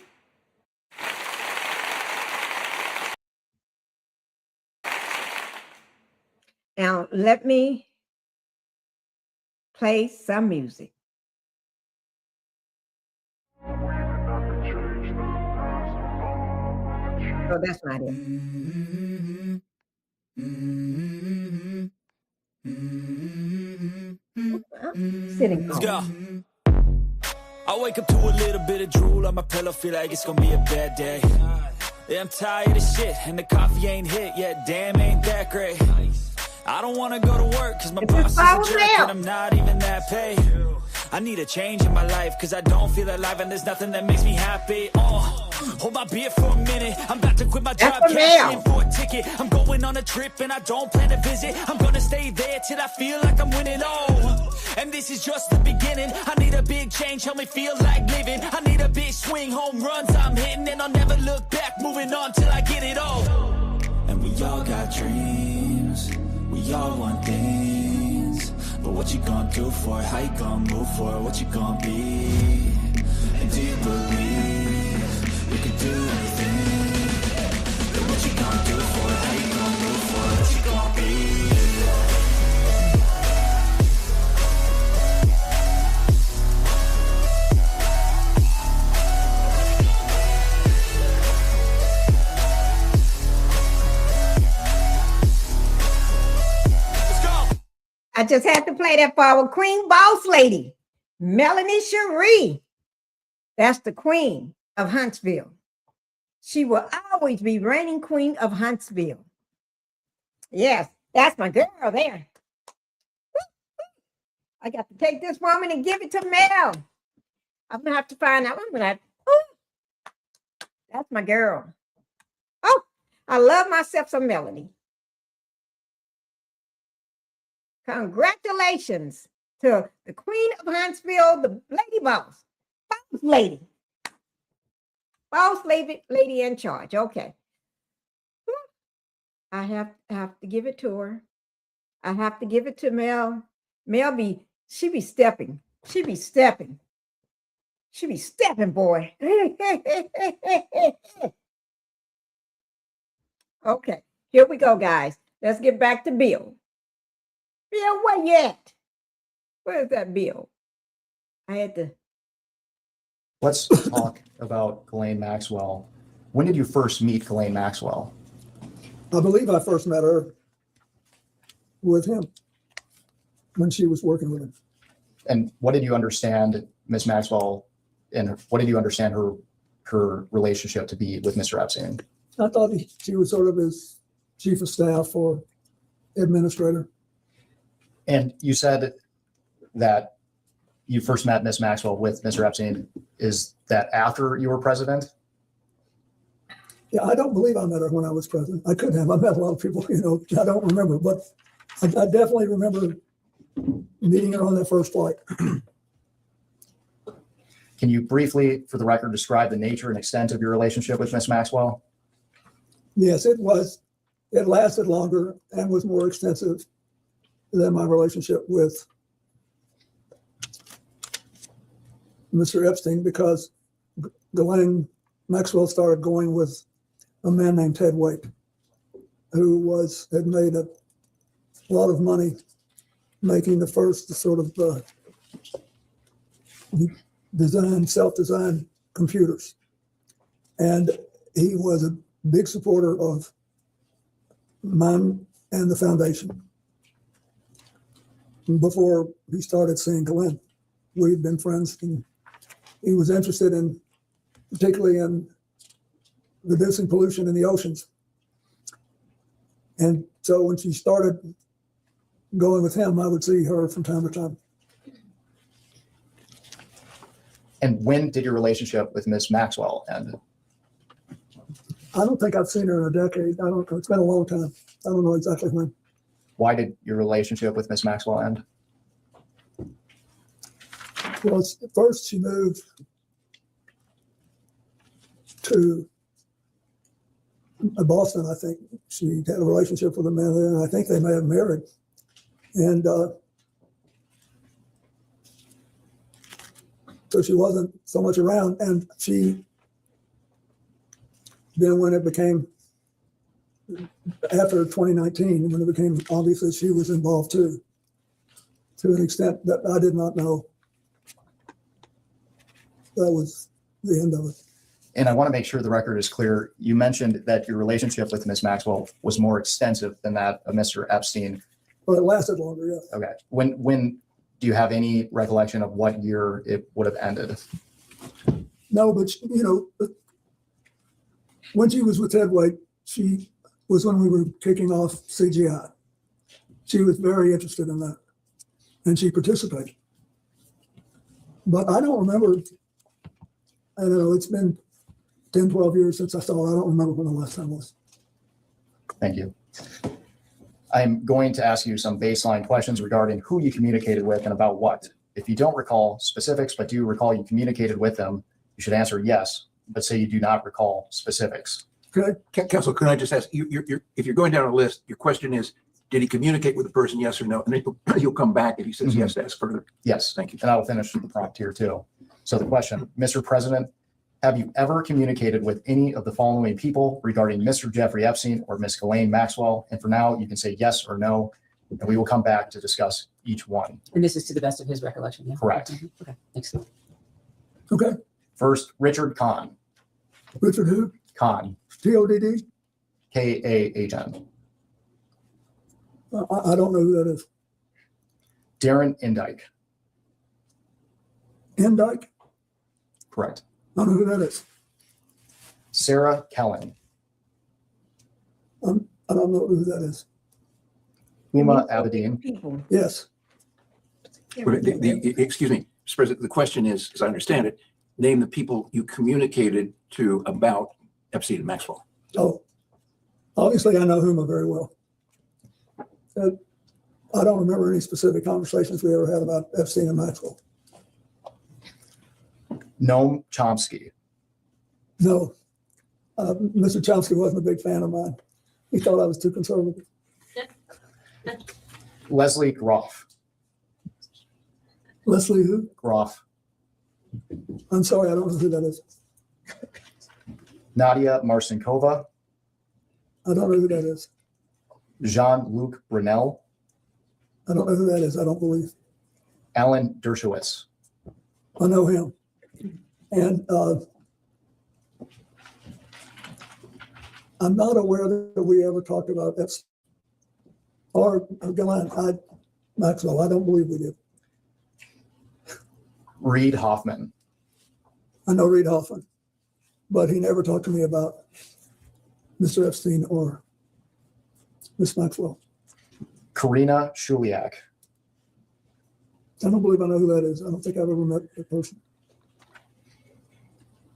Now, let me play some music. Oh, that's not it. Sitting. Let's go. I wake up to a little bit of drool on my pillow, feel like it's gonna be a bad day. Yeah, I'm tired of shit, and the coffee ain't hit yet. Damn, ain't that great. I don't wanna go to work, cause my boss is a jerk, and I'm not even that paid. I need a change in my life, cause I don't feel alive, and there's nothing that makes me happy. Hold my beer for a minute. I'm about to quit my job, That's for cash Mel. in for a ticket. I'm going on a trip and I don't plan to visit. I'm gonna stay there till I feel like I'm winning. Oh, and this is just the beginning. I need a big change, help me feel like living. I need a big swing, home runs I'm hitting, and I'll never look back. Moving on till I get it all. And we all got dreams. We all want things. But what you gonna do for it? How you gonna move for it? What you gonna be? And do you believe you can do anything? But what you gonna do for it? How you gonna move for it? What you gonna be? I just had to play that for our Queen Boss Lady, Melanie Cherie. That's the Queen of Huntsville. She will always be reigning Queen of Huntsville. Yes, that's my girl there. I got to take this woman and give it to Mel. I'm gonna have to find out. That's my girl. Oh, I love myself some Melanie. Congratulations to the Queen of Huntsville, the lady boss, boss lady. Boss lady in charge. Okay. I have to give it to her. I have to give it to Mel. She be stepping. She be stepping, boy. Okay, here we go, guys. Let's get back to Bill. Bill, where you at? Where's that Bill? I had to. Let's talk about Ghislaine Maxwell. When did you first meet Ghislaine Maxwell? I believe I first met her with him when she was working with him. And what did you understand Miss Maxwell and what did you understand her relationship to be with Mr. Epstein? I thought she was sort of his chief of staff or administrator. And you said that you first met Miss Maxwell with Mr. Epstein. Is that after you were president? Yeah, I don't believe I met her when I was president. I could have. I met a lot of people, I don't remember, but I definitely remember meeting her on that first flight. Can you briefly, for the record, describe the nature and extent of your relationship with Miss Maxwell? Yes, it was. It lasted longer and was more extensive than my relationship with Mr. Epstein, because Ghislaine Maxwell started going with a man named Ted Waite, who had made a lot of money making the first sort of self-designed computers. And he was a big supporter of mine and the foundation. Before he started seeing Glenn, we'd been friends, and he was interested particularly in reducing pollution in the oceans. And so when she started going with him, I would see her from time to time. And when did your relationship with Miss Maxwell end? I don't think I've seen her in a decade. I don't know. It's been a long time. I don't know exactly when. Why did your relationship with Miss Maxwell end? Well, first she moved to Boston, I think. She had a relationship with a man there, and I think they may have married. And so she wasn't so much around. And then when it became, after 2019, when it became obvious that she was involved too, to an extent that I did not know, that was the end of it. And I want to make sure the record is clear. You mentioned that your relationship with Miss Maxwell was more extensive than that of Mr. Epstein. Well, it lasted longer, yes. Okay. When do you have any recollection of what year it would have ended? No, but when she was with Ted Waite, she was when we were kicking off CGI. She was very interested in that, and she participated. But I don't remember. I don't know. It's been 10, 12 years since I saw it. I don't remember when the last time was. Thank you. I'm going to ask you some baseline questions regarding who you communicated with and about what. If you don't recall specifics, but do recall you communicated with them, you should answer yes, but say you do not recall specifics. Okay. Counsel, can I just ask, if you're going down a list, your question is, did he communicate with the person, yes or no? And then you'll come back if he says yes to ask further. Yes. Thank you. And I will finish the prompt here too. So the question, Mr. President, have you ever communicated with any of the following people regarding Mr. Jeffrey Epstein or Ms. Ghislaine Maxwell? And for now, you can say yes or no, and we will come back to discuss each one. And this is to the best of his recollection, yeah? Correct. Okay, thanks. Okay. First, Richard Kahn. Richard who? Kahn, T-O-D-D? K-A-H-N. I don't know who that is. Darren Indyke. Endyke? Correct. I don't know who that is. Sarah Kellen. I don't know who that is. Uma Abedin. People. Yes. Excuse me, Mr. President, the question is, as I understand it, name the people you communicated to about Epstein and Maxwell. Oh, obviously I know Huma very well. I don't remember any specific conversations we ever had about Epstein and Maxwell. Noam Chomsky. No, Mr. Chomsky wasn't a big fan of mine. He thought I was too conservative. Leslie Groff. Leslie who? Groff. I'm sorry, I don't know who that is. Nadia Marcinkova. I don't know who that is. Jean-Luc Brunel. I don't know who that is. I don't believe. Alan Dershowitz. I know him. And I'm not aware that we ever talked about Epstein or Ghislaine Maxwell. I don't believe we did. Reid Hoffman. I know Reid Hoffman, but he never talked to me about Mr. Epstein or Miss Maxwell. Karina Shuliak. I don't believe I know who that is. I don't think I've ever met that person.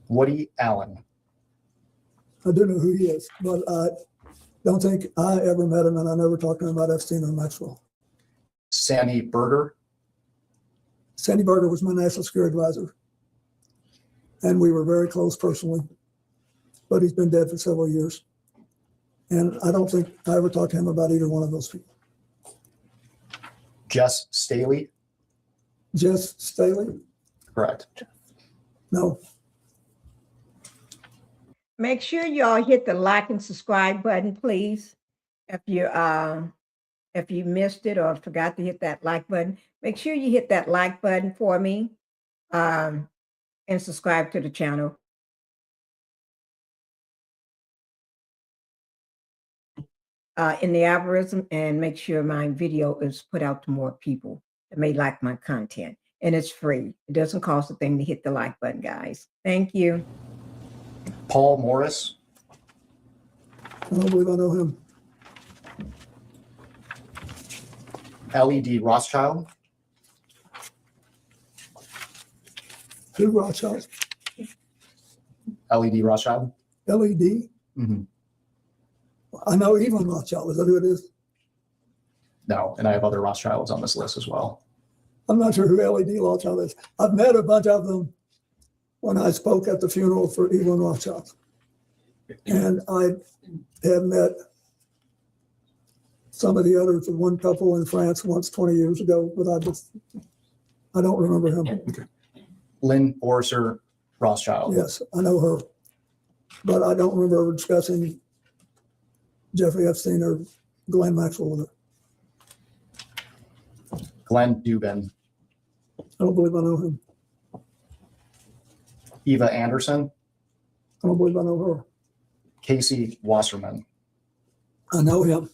Woody Allen. I do know who he is, but I don't think I ever met him, and I never talked to him about Epstein or Maxwell. Sandy Berger. Sandy Berger was my national security advisor, and we were very close personally, but he's been dead for several years. And I don't think I ever talked to him about either one of those people. Jess Staley. Jess Staley? Correct. No. Make sure y'all hit the like and subscribe button, please. If you missed it or forgot to hit that like button, make sure you hit that like button for me and subscribe to the channel. In the algorithm, and make sure my video is put out to more people that may like my content. And it's free. It doesn't cost a thing to hit the like button, guys. Thank you. Paul Morris. I don't believe I know him. LED Rothschild. Who Rothschild? LED Rothschild. LED? Mm-hmm. I know Evelyn Rothschild. Is that who it is? No, and I have other Rothschilds on this list as well. I'm not sure who LED Rothschild is. I've met a bunch of them when I spoke at the funeral for Evelyn Rothschild. And I have met some of the others, one couple in France once 20 years ago, but I don't remember him. Lynn Orser Rothschild. Yes, I know her, but I don't remember ever discussing Jeffrey Epstein or Ghislaine Maxwell with her. Glenn Dubin. I don't believe I know him. Eva Anderson. I don't believe I know her. Casey Wasserman. I know him.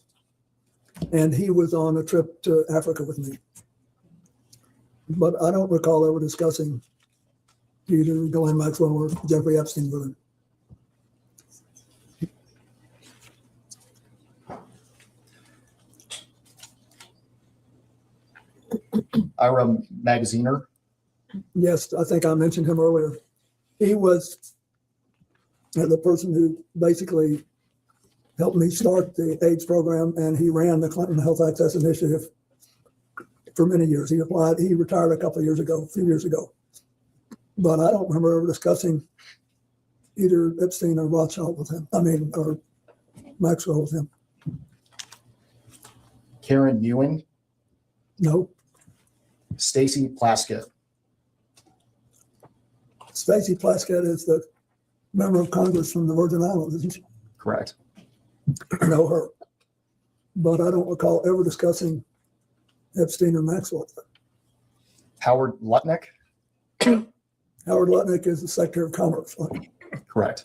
And he was on a trip to Africa with me. But I don't recall ever discussing either Ghislaine Maxwell or Jeffrey Epstein with him. Ira Magaziner. Yes, I think I mentioned him earlier. He was the person who basically helped me start the AIDS program, and he ran the Clinton Health Access Initiative for many years. He retired a few years ago. But I don't remember ever discussing either Epstein or Rothschild with him. Or Maxwell with him. Karen Ewing, No. Stacy Plaskett, Stacy Plaskett is the member of Congress from the Virgin Islands, isn't she? correct. I know her. But I don't recall ever discussing Epstein or Maxwell. Howard Lutnick, Howard Lutnick is the Secretary of Commerce. Right? correct.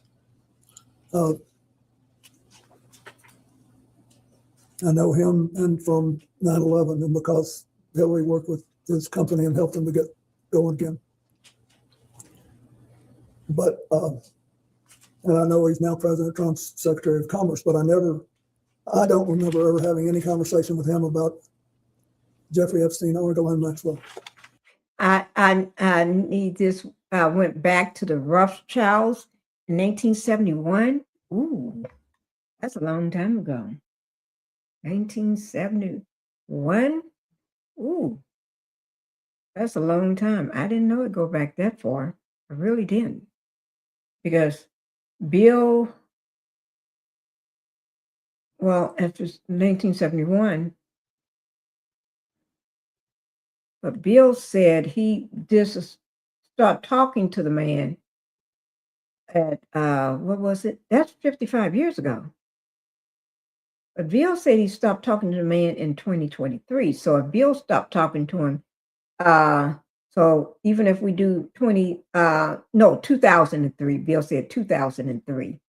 I know him and from 9/11, and because Hillary worked with his company and helped him to get going again. But, and I know he's now President Trump's Secretary of Commerce, but I don't remember ever having any conversation with him about Jeffrey Epstein or Ghislaine Maxwell. I need this. I went back to the Rothschilds in 1971. Ooh, that's a long time ago. 1971. Ooh, that's a long time. I didn't know it go back that far. I really didn't. Because Bill, well, after 1971, but Bill said he just started talking to the man at, what was it? That's 55 years ago. But Bill said he stopped talking to the man in 2023. So if Bill stopped talking to him, so even if we do 2003, Bill said 2003.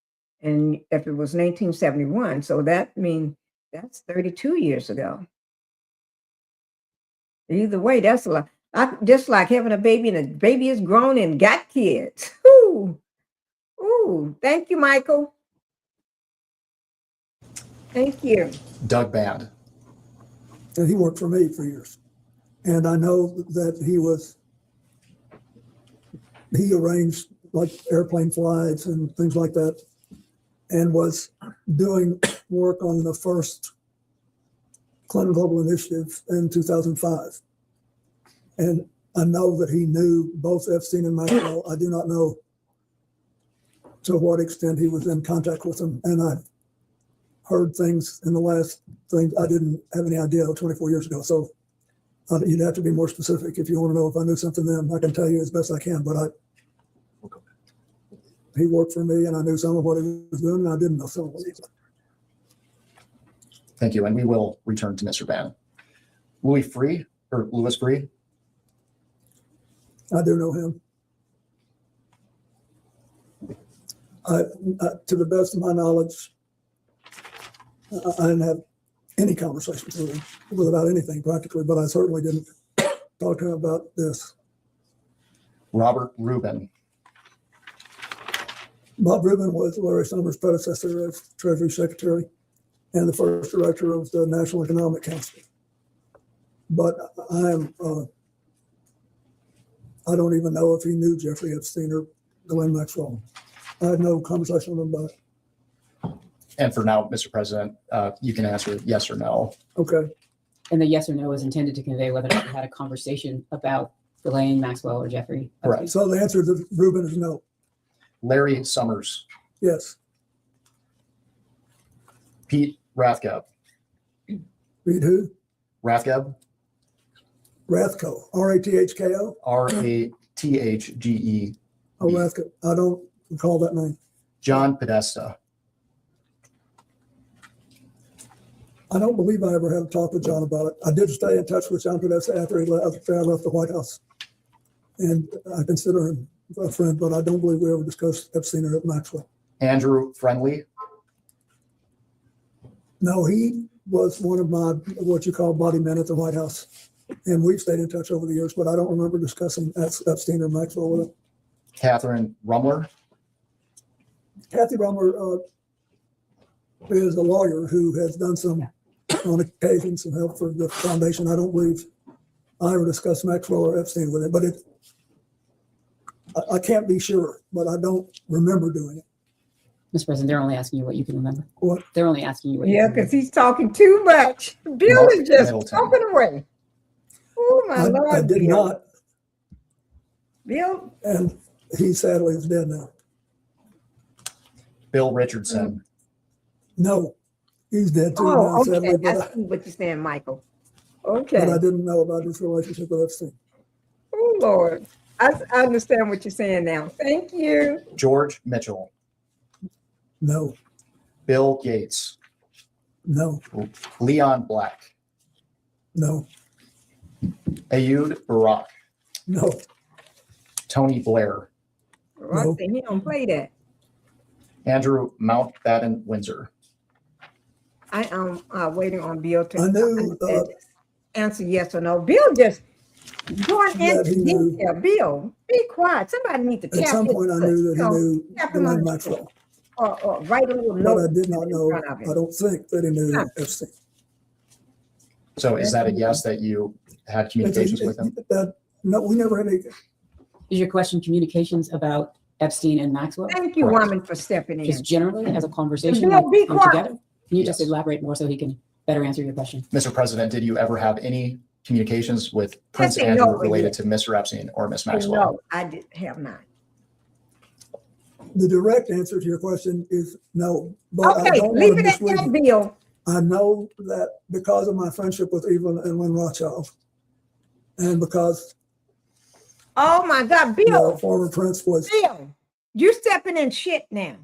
And if it was 1971, so that means that's 32 years ago. Either way, that's a lot. Just like having a baby and the baby is grown and got kids. Ooh, ooh, thank you, Michael. Thank you. Doug Band, And he worked for me for years. And I know that he arranged like airplane flights and things like that, and was doing work on the first Clinton Global Initiative in 2005. And I know that he knew both Epstein and Maxwell. I do not know to what extent he was in contact with them. And I heard things in the last thing I didn't have any idea 24 years ago. So you'd have to be more specific if you want to know if I knew something then. I can tell you as best I can, but he worked for me and I knew some of what he was doing, and I didn't know some of what he was doing. thank you. And we will return to Mr. Band. Louis Freeh. I do know him. To the best of my knowledge, I didn't have any conversations with him about anything practically, but I certainly didn't talk to him about this. Robert Rubin, Bob Rubin was Larry Summers' predecessor as Treasury Secretary and the first director of the National Economic Council. But I don't even know if he knew Jeffrey Epstein or Ghislaine Maxwell. I had no conversation with him about it. and for now, Mr. President, you can answer yes or no. Okay. And the yes or no is intended to convey whether or not you had a conversation about Ghislaine Maxwell or Jeffrey Epstein. Right. So the answer to Rubin is no. Larry Summers, Yes. Pete Rathgeb, Read who? Rathgeb, Rathko. R-A-T-H-K-O? Rathge. Oh, Rathko. I don't recall that name. John Podesta, I don't believe I ever had a talk with John about it. I did stay in touch with John Podesta after I left the White House. And I consider him a friend, but I don't believe we ever discussed Epstein or Maxwell. Andrew Friendly, No, he was one of my, what you call body men at the White House. And we've stayed in touch over the years, but I don't remember discussing Epstein or Maxwell with him. Catherine Rumler, Kathy Rumler is a lawyer who has done some, on occasion, some help for the foundation. I don't believe I ever discussed Maxwell or Epstein with him, but I can't be sure, but I don't remember doing it. Mr. President, they're only asking you what you can remember. What? They're only asking you what you Yeah, can because remember. he's talking too much. Bill Mark is just Middleton. talking away. Oh my Lord, I did Bill. not, Bill, and he sadly is dead now. Bill Richardson. No, he's dead too now, oh, okay. sadly, I but see what you're saying, Michael. I Okay. didn't know about his relationship with Epstein. Oh Lord, I understand what you're saying now. Thank you. George Mitchell. No, Bill Gates. no, Leon Black. no, Ayud Barak. no, Tony Blair. Ross said he don't play that. Andrew Mountbatten Windsor. I am waiting on Bill to I knew, answer yes or no. Bill just going that into he knew. detail. Bill, be quiet. Somebody needs to At tap some his point I foot, knew that you he know, knew tap him on Ghislaine the Maxwell, or write a little but note I did not in know, front of I him. don't think that he knew Epstein. So is that a yes that you had communications with him? No, we never had any. Is your question communications about Epstein and Maxwell? Thank you, Correct. woman, for stepping in. Just generally as a conversation, Bill, like be come quiet. together? Can you just Yes. elaborate more so he can better answer your question? Mr. President, did you ever have any communications with Prince say Andrew no, related yes. to Mr. Epstein or Miss Maxwell? No, I did have not. The direct answer to your question is no, but I Okay, don't leave want to it at mislead that, you. Bill. I know that because of my friendship with Evelyn and Lynn Rothschild, and because Oh my God, the Bill. former prince was, Bill, you stepping in shit now.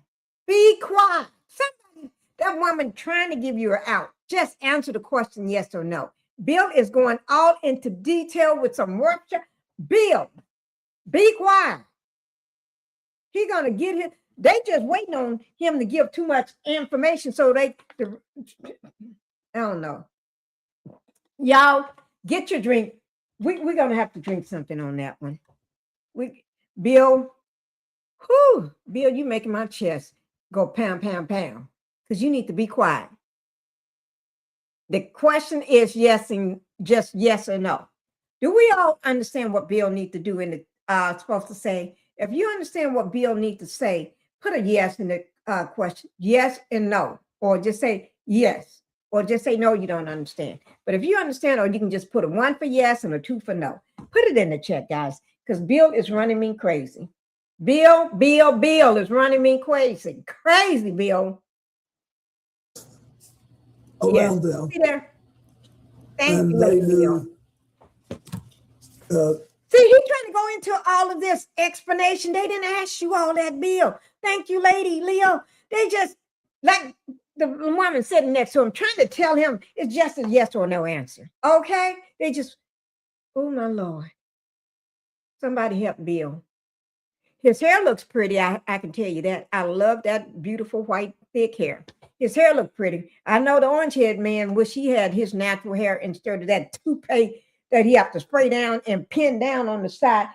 Be quiet. Somebody, that woman trying to give you an out. Just answer the question, yes or no. Bill is going all into detail with some rupture. Bill, be quiet. He gonna get his. They just waiting on him to give too much information, so I don't know. Y'all get your drink. We're gonna have to drink something on that one. Bill, Bill, you making my chest go pound, pound, pound. Because you need to be quiet. The question is yes and just yes or no. Do we all understand what Bill needs to do in the supposed to say? If you understand what Bill needs to say, put a yes in the question. Yes and no. Or just say yes. Or just say no, you don't understand. But if you understand, or you can just put a 1 for yes and a 2 for no. Put it in the chat, guys, because Bill is running me crazy. Bill is running me crazy. Crazy, Bill. around them, See there? Thank and you, they Bill. knew. See, he's trying to go into all of this explanation. They didn't ask you all that, Bill. Thank you, lady Leo. They just, like the woman sitting next to him, trying to tell him it's just a yes or no answer. Okay? They just, oh my Lord. Somebody help Bill. His hair looks pretty. I can tell you that. I love that beautiful white thick hair. His hair looked pretty. I know the orange-haired man wish he had his natural hair instead of that toupee that he have to spray down and pin down on the side.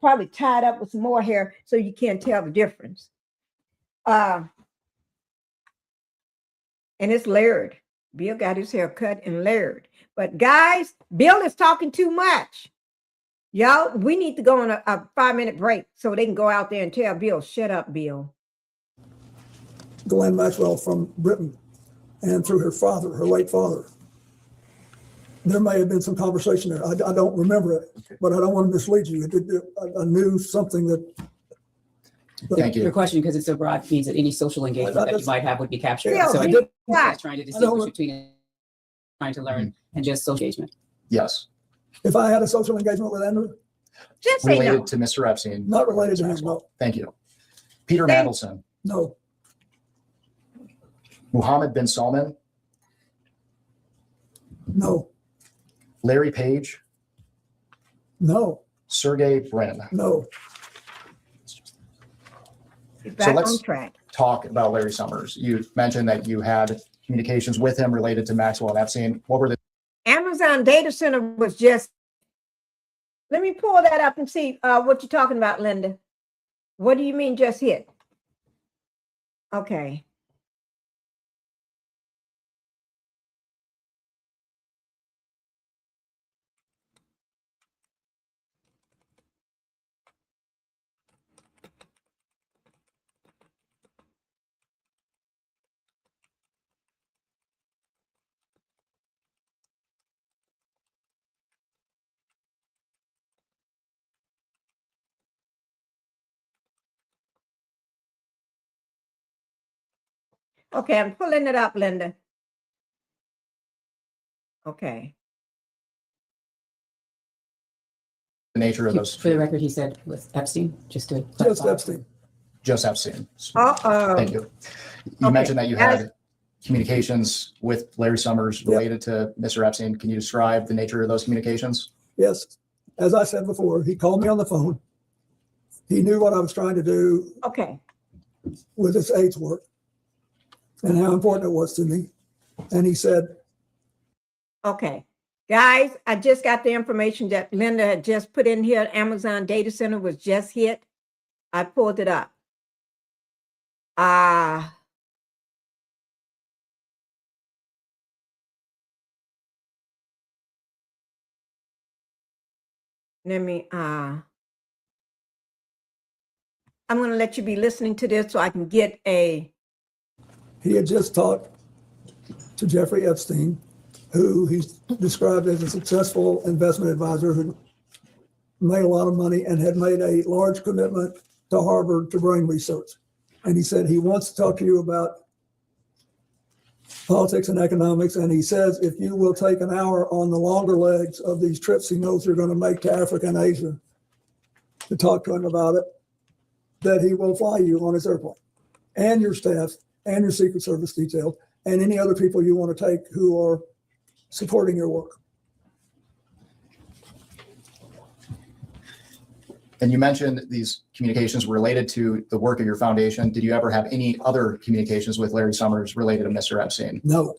Probably tied up with some more hair so you can't tell the difference. And it's layered. Bill got his hair cut and layered. But guys, Bill is talking too much. Y'all, we need to go on a 5-minute break so they can go out there and tell Bill, shut up, Bill. Ghislaine Maxwell from Britain, and through her father, her late father. There may have been some conversation there. I don't remember it, but I don't want to mislead you. I knew something that. Thank you. Your question, because it's so broad, means that any social engagement that you might have would be captured. Bill, So I be did quiet. trying to distinguish between trying to learn and just social engagement. Yes. If I had a social engagement with Andrew, just say Related no. to Mr. Epstein. Not related to him, no. Thank you. Peter Mandelson. No. Mohammed bin Salman. No. Larry Page. No. Sergey Brin. No. Back let's on track. talk about Larry Summers. You mentioned that you had communications with him related to Maxwell and Epstein. What were the Amazon data center was just, let me pull that up and see what you're talking about, Linda. What do you mean just hit? Okay. Okay, I'm pulling it up, Linda. Okay. The nature of those. For the record, he said with Epstein, just to Just clarify. Epstein. Just Epstein. Uh-oh. Thank you. You Okay. mentioned that you had communications with Larry Summers related to Mr. Epstein. Can you describe the nature of those communications? Yes. As I said before, he called me on the phone. He knew what I was trying to do Okay. with this AIDS work and how important it was to me. And he said, Okay. Guys, I just got the information that Linda had just put in here. Amazon data center was just hit. I pulled it up. Let me, I'm going to let you be listening to this so I can get a. he had just talked to Jeffrey Epstein, who he's described as a successful investment advisor who made a lot of money and had made a large commitment to Harvard to brain research. And he said he wants to talk to you about politics and economics. And he says, if you will take an hour on the longer legs of these trips he knows you're going to make to Africa and Asia to talk to him about it, that he will fly you on his airplane and your staff and your Secret Service detail and any other people you want to take who are supporting your work. And you mentioned these communications were related to the work of your foundation. Did you ever have any other communications with Larry Summers related to Mr. Epstein? No.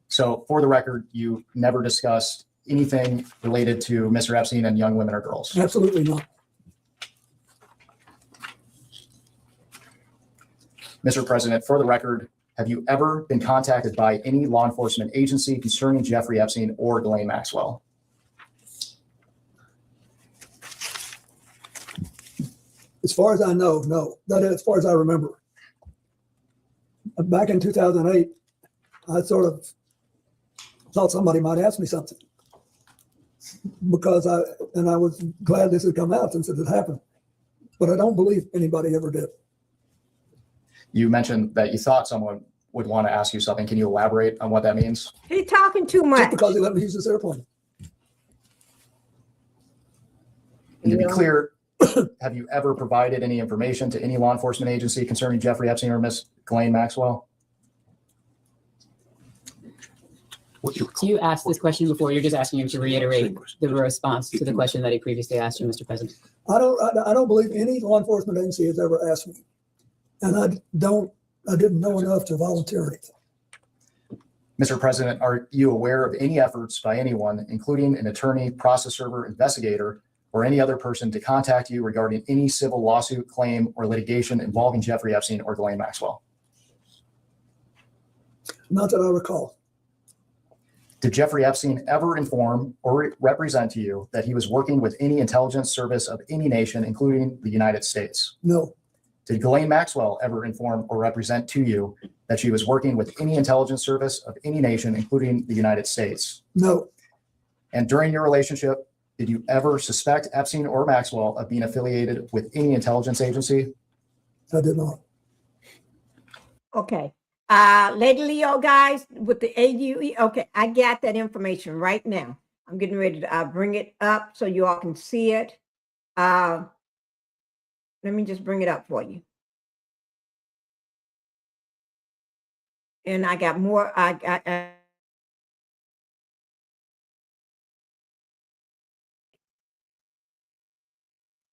So for the record, you never discussed anything related to Mr. Epstein and young women or girls? Absolutely not. Mr. President, for the record, have you ever been contacted by any law enforcement agency concerning Jeffrey Epstein or Ghislaine Maxwell? As far as I know, no. That is, as far as I remember. Back in 2008, I sort of thought somebody might ask me something because I was glad this had come out since it had happened. But I don't believe anybody ever did. You mentioned that you thought someone would want to ask you something. Can you elaborate on what that means? He's talking too much. Just because he let me use this airplane. And to be clear, have you ever provided any information to any law enforcement agency concerning Jeffrey Epstein or Miss Ghislaine Maxwell? So you asked this question before. You're just asking him to reiterate the response to the question that he previously asked you, Mr. President. I don't believe any law enforcement agency has ever asked me. And I didn't know enough to volunteer anything. Mr. President, are you aware of any efforts by anyone, including an attorney, process server, investigator, or any other person to contact you regarding any civil lawsuit, claim, or litigation involving Jeffrey Epstein or Ghislaine Maxwell? Not that I recall. Did Jeffrey Epstein ever inform or represent to you that he was working with any intelligence service of any nation, including the United States? No. Did Ghislaine Maxwell ever inform or represent to you that she was working with any intelligence service of any nation, including the United States? No. And during your relationship, did you ever suspect Epstein or Maxwell of being affiliated with any intelligence agency? I did not. Okay. Lady Leo, guys, with the AUE. Okay, I got that information right now. I'm getting ready to bring it up so you all can see it. Let me just bring it up for you. And I got more.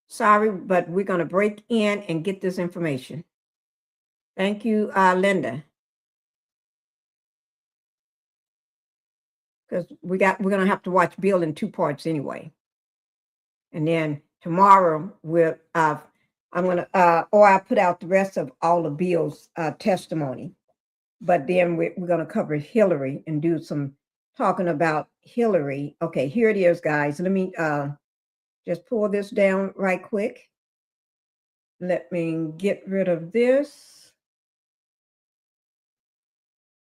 Sorry, but we're going to break in and get this information. Thank you, Linda. Because we're going to have to watch Bill in 2 parts anyway. And then tomorrow I'm going to, or I put out the rest of all of Bill's testimony. But then we're going to cover Hillary and do some talking about Hillary. Okay, here it is, guys. Let me just pull this down right quick. Let me get rid of this.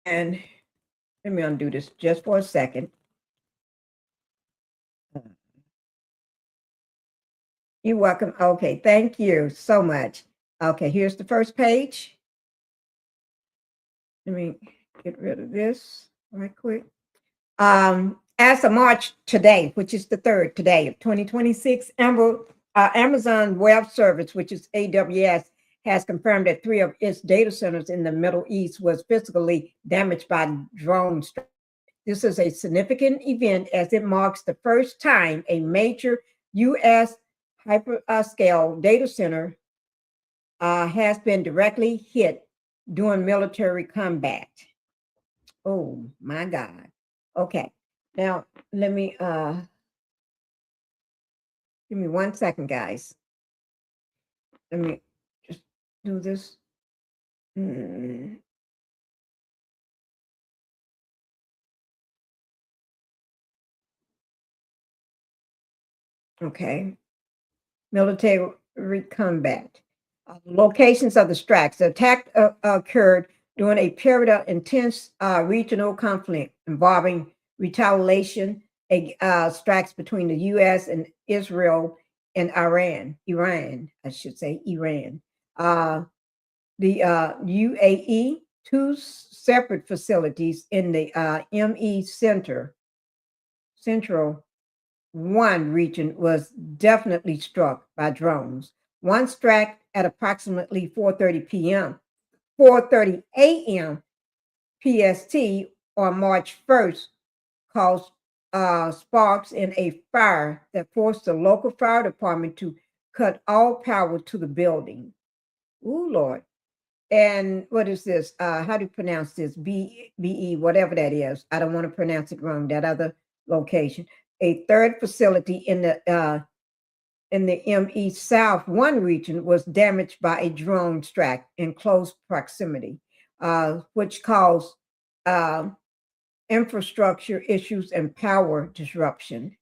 And let me undo this just for a second. You're welcome. Okay, thank you so much. Okay, here's the first page. Let me get rid of this right quick. As of March today, which is the 3rd today of 2026, Amazon Web Service, which is AWS, has confirmed that 3 of its data centers in the Middle East was physically damaged by drone strikes. This is a significant event as it marks the first time a major U.S. hyperscale data center has been directly hit during military combat. Oh my God. Okay. Now let me give me 1 second, guys. Let me just do this. Okay. Military combat. Locations of the strikes. The attack occurred during a period of intense regional conflict involving retaliation strikes between the U.S. and Israel and Iran, I should say, Iran. The UAE, 2 separate facilities in the ME Central 1 region was definitely struck by drones. One strike at approximately 4:30 a.m. PST on March 1st caused sparks in a fire that forced the local fire department to cut all power to the building. Ooh, Lord. And what is this? How do you pronounce this? BE, whatever that is. I don't want to pronounce it wrong. That other location. A 3rd facility in the ME South 1 region was damaged by a drone strike in close proximity, which caused infrastructure issues and power disruption.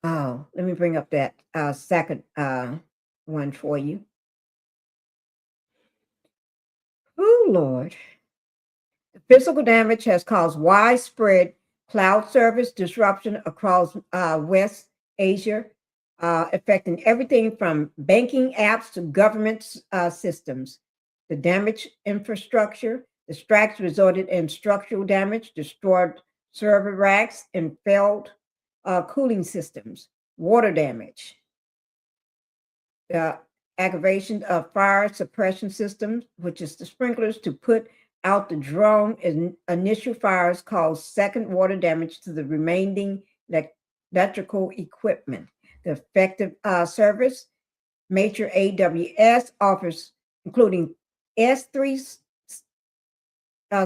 Oh, let me bring up that second one for you. Oh, Lord. The physical damage has caused widespread cloud service disruption across West Asia, affecting everything from banking apps to government systems. The damaged infrastructure, the strikes resulted in structural damage, destroyed server racks, and failed cooling systems, water damage. The aggravation of fire suppression systems, which is the sprinklers to put out the drone initial fires, caused second water damage to the remaining electrical equipment. The effective service, major AWS offers, including S3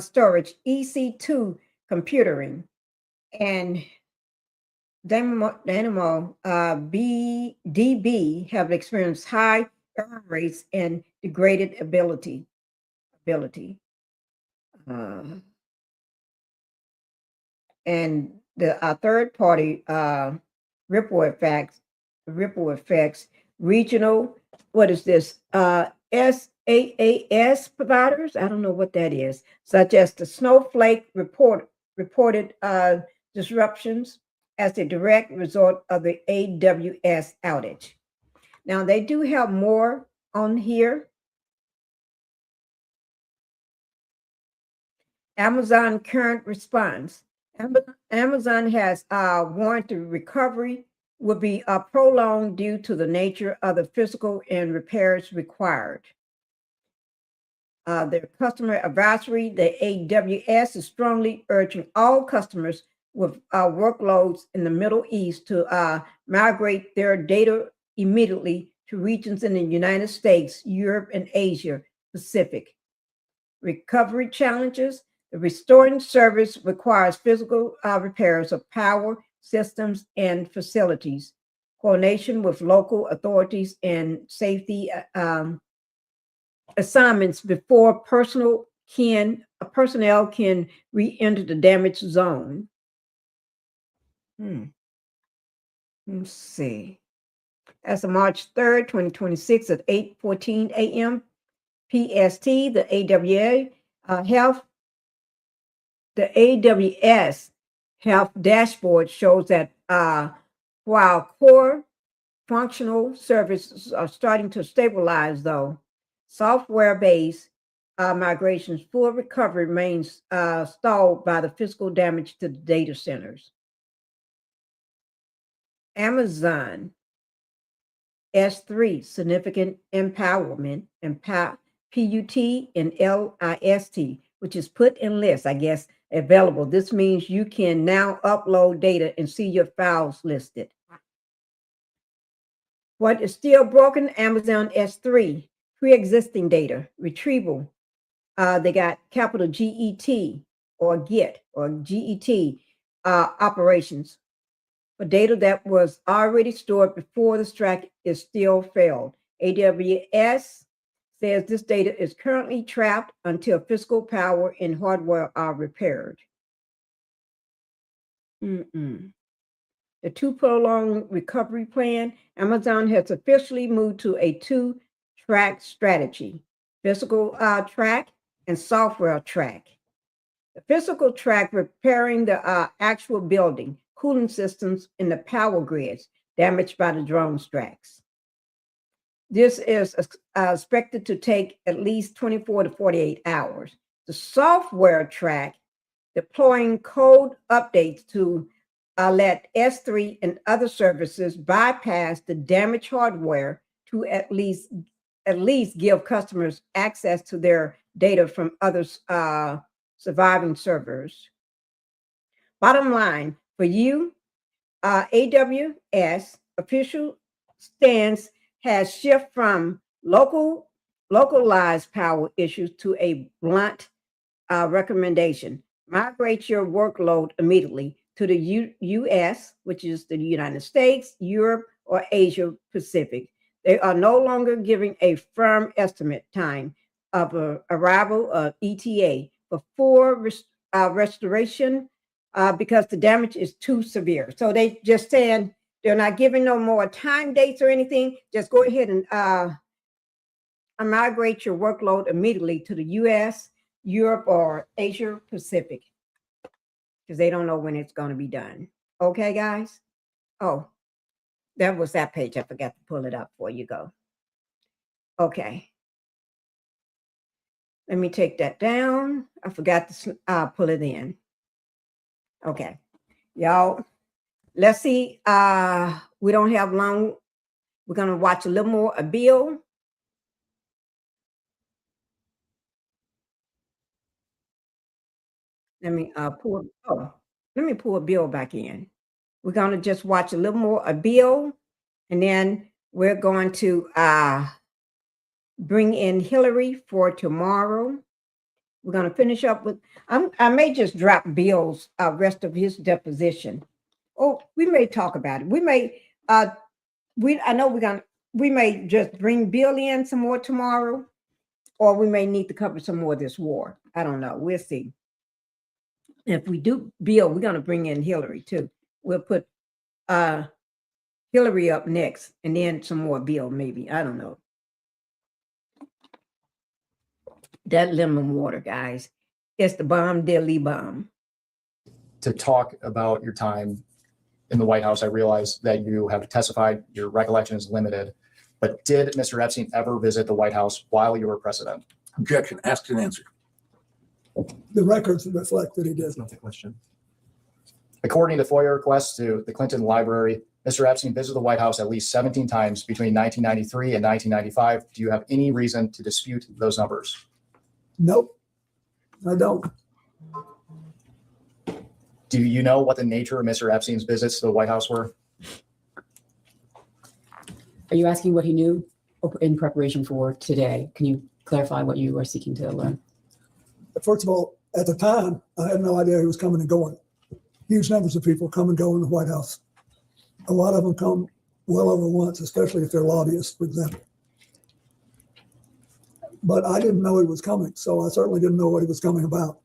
storage, EC2 computing, and Dynamo DB have experienced high error rates and degraded ability. And the third party ripple effects, regional, what is this? SaaS providers, I don't know what that is, such as the Snowflake reported disruptions as a direct result of the AWS outage. Now, they do have more on here. Amazon current response. Amazon has warned the recovery will be prolonged due to the nature of the physical and repairs required. Their customer advisory, the AWS is strongly urging all customers with workloads in the Middle East to migrate their data immediately to regions in the United States, Europe, and Asia Pacific. Recovery challenges. The restoring service requires physical repairs of power systems and facilities, coordination with local authorities, and safety assignments before personnel can re-enter the damaged zone. Let's see. As of March 3rd, 2026 at 8:14 a.m. PST, the AWS Health dashboard shows that while core functional services are starting to stabilize, though, software-based migration's full recovery remains stalled by the physical damage to the data centers. Amazon S3, significant empowerment, and PUT and LIST, which is put in list, I guess, available. This means you can now upload data and see your files listed. What is still broken? Amazon S3, pre-existing data retrieval. They got capital GET or GET or GET operations for data that was already stored before the strike is still failed. AWS says this data is currently trapped until physical power and hardware are repaired. The too prolonged recovery plan, Amazon has officially moved to a two-track strategy, physical track and software track. The physical track, repairing the actual building, cooling systems, and the power grids damaged by the drone strikes. This is expected to take at least 24 to 48 hours. The software track, deploying code updates to let S3 and other services bypass the damaged hardware to at least give customers access to their data from other surviving servers. Bottom line, for you, AWS official stance has shifted from localized power issues to a blunt recommendation. Migrate your workload immediately to the US, which is the United States, Europe, or Asia Pacific. They are no longer giving a firm estimate time of arrival of ETA before restoration because the damage is too severe. So they just saying they're not giving no more time dates or anything. Just go ahead and migrate your workload immediately to the US, Europe, or Asia Pacific, because they don't know when it's going to be done. Okay, guys? Oh, that was that page. I forgot to pull it up before you go. Okay. Let me take that down. I forgot to pull it in. Okay. Y'all, let's see. We don't have long. We're going to watch a little more of Bill. Let me pull Bill back in. We're going to just watch a little more of Bill, and then we're going to bring in Hillary for tomorrow. We're going to finish up with, I may just drop Bill's rest of his deposition. Oh, we may talk about it. We may, we may just bring Bill in some more tomorrow, or we may need to cover some more of this war. I don't know. We'll see. If we do Bill, we're going to bring in Hillary too. We'll put Hillary up next, and then some more Bill, maybe. I don't know. That lemon water, guys, it's the bomb, deadly bomb. To talk about your time in the White House, I realize that you have testified, your recollection is limited, but did Mr. Epstein ever visit the White House while you were president? Objection, asked and answered. The records reflect that he did. Not the question. According to FOIA requests to the Clinton Library, Mr. Epstein visited the White House at least 17 times between 1993 and 1995. Do you have any reason to dispute those numbers? Nope, I don't. Do you know what the nature of Mr. Epstein's visits to the White House were? Are you asking what he knew in preparation for today? Can you clarify what you are seeking to learn? First of all, at the time, I had no idea he was coming and going. Huge numbers of people come and go in the White House. A lot of them come well over once, especially if they're lobbyists, for example. But I didn't know he was coming, so I certainly didn't know what he was coming about.